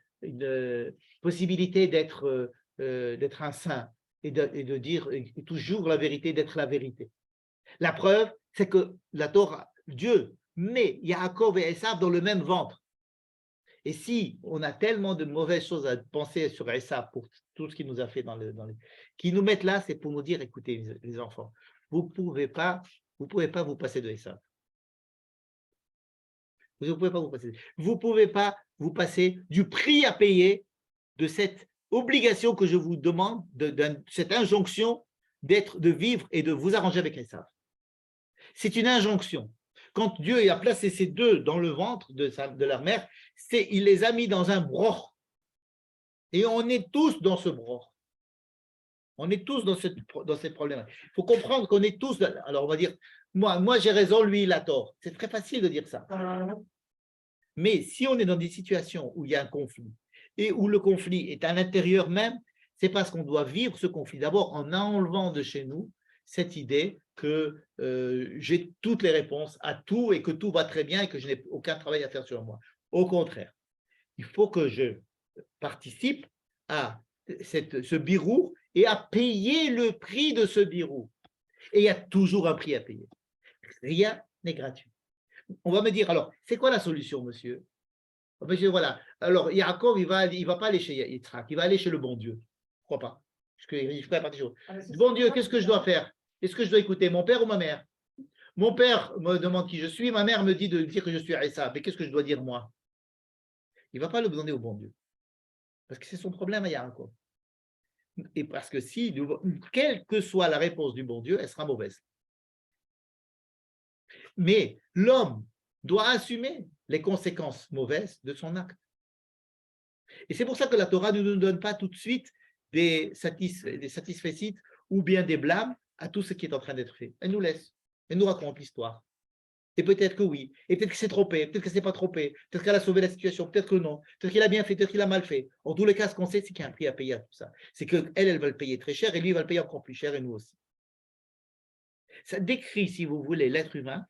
possibilité d'être un saint et de dire toujours la vérité, d'être la vérité. La preuve, c'est que la Torah, Dieu met Yaakov et Esav dans le même ventre. Et si on a tellement de mauvaises choses à penser sur Esav pour tout ce qu'il nous a fait qui nous mettent là, c'est pour nous dire, écoutez les enfants, vous pouvez pas vous passer de Esav. Vous ne pouvez pas vous passer. Vous pouvez pas vous passer du prix à payer de cette obligation que je vous demande, de cette injonction de vivre et de vous arranger avec Esav. C'est une injonction. Quand Dieu a placé ces deux dans le ventre de leur mère, il les a mis dans un broch. Et on est tous dans ce broch. On est tous dans cette problématique. Il faut comprendre qu'on est tous, alors on va dire, moi j'ai raison, lui il a tort. C'est très facile de dire ça. Mais si on est dans des situations où il y a un conflit et où le conflit est à l'intérieur même, c'est parce qu'on doit vivre ce conflit. D'abord, en enlevant de chez nous cette idée que j'ai toutes les réponses à tout et que tout va très bien et que je n'ai aucun travail à faire sur moi. Au contraire, il faut que je participe à ce birou et à payer le prix de ce birou. Et il y a toujours un prix à payer. Rien n'est gratuit. On va me dire, alors, c'est quoi la solution, monsieur? Voilà. Alors, Yaakov, il va pas aller chez Yitzhak, il va aller chez le bon Dieu. Je crois pas. Bon Dieu, qu'est-ce que je dois faire? Est-ce que je dois écouter mon père ou ma mère? Mon père me demande qui je suis, ma mère me dit de dire que je suis Issa. Mais qu'est-ce que je dois dire moi? Il ne va pas le demander au bon Dieu. Parce que c'est son problème à Yaakov. Et parce que si, quelle que soit la réponse du bon Dieu, elle sera mauvaise. Mais l'homme doit assumer les conséquences mauvaises de son acte. Et c'est pour ça que la Torah ne nous donne pas tout de suite des satisfaits ou bien des blâmes à tout ce qui est en train d'être fait. Elle nous laisse, elle nous raconte l'histoire. Et peut-être que oui, et peut-être que c'est trompé, peut-être que c'est pas trompé, peut-être qu'elle a sauvé la situation, peut-être que non, peut-être qu'il a bien fait, peut-être qu'il a mal fait. En tous les cas, ce qu'on sait, c'est qu'il y a un prix à payer à tout ça. C'est qu'elle, elle va le payer très cher et lui, il va le payer encore plus cher et nous aussi. Ça décrit, si vous voulez, l'être humain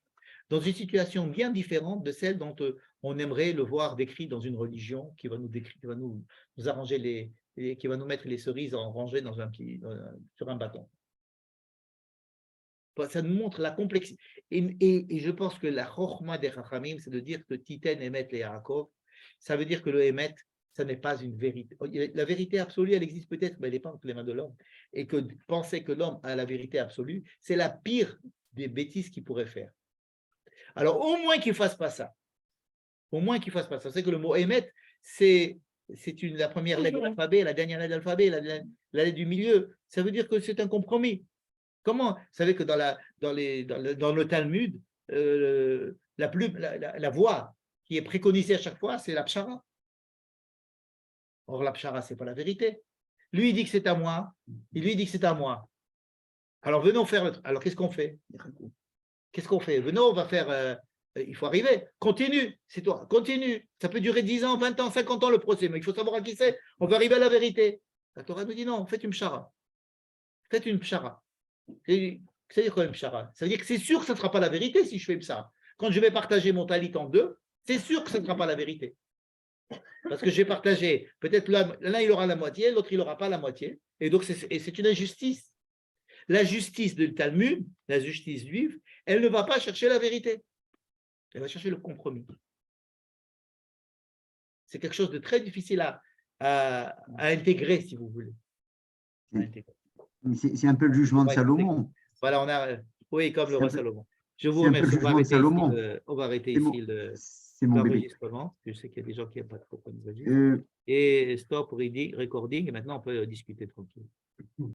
dans une situation bien différente de celle dont on aimerait le voir décrit dans une religion qui va nous décrire, qui va nous arranger qui va nous mettre les cerises en rangée sur un bâton. Ça nous montre la complexité. Et je pense que la chokhma des Chachamim, c'est de dire que Titen Emet le Yaakov, ça veut dire que le Emet, ça n'est pas une vérité. La vérité absolue, elle existe peut-être, mais elle n'est pas entre les mains de l'homme. Et que penser que l'homme a la vérité absolue, c'est la pire des bêtises qu'il pourrait faire. Alors, au moins qu'il ne fasse pas ça. Au moins qu'il ne fasse pas ça. C'est que le mot Emet, c'est la première lettre de l'alphabet, la dernière lettre de l'alphabet, la lettre du milieu. Ça veut dire que c'est un compromis. Comment? Vous savez que dans le Talmud, la voie qui est préconisée à chaque fois, c'est la pshara. Or, la pshara, ce n'est pas la vérité. Lui, il dit que c'est à moi, et lui, il dit que c'est à moi. Alors, venons faire Alors, qu'est-ce qu'on fait? Qu'est-ce qu'on fait? Venons, on va faire... il faut arriver. Continue, c'est toi. Continue. Ça peut durer 10 ans, 20 ans, 50 ans le procès, mais il faut savoir à qui c'est. On va arriver à la vérité. La Torah nous dit non, faites une pshara. Faites une pshara. C'est-à-dire quoi une pshara? Ça veut dire que c'est sûr que ça ne sera pas la vérité si je fais ça. Quand je vais partager mon talit en deux, c'est sûr que ce ne sera pas la vérité. Parce que je vais partager, peut-être l'un il aura la moitié, l'autre il n'aura pas la moitié. Et donc c'est une injustice. La justice du Talmud, la justice juive, elle ne va pas chercher la vérité. Elle va chercher le compromis. C'est quelque chose de très difficile à intégrer, si vous voulez. C'est un peu le jugement de Salomon. Voilà, oui, comme le roi Salomon. Je vous remercie. On va arrêter ici l'enregistrement. Je sais qu'il y a des gens qui n'aiment pas trop qu'on nous a dit. Et stop recording, et maintenant on peut discuter tranquille.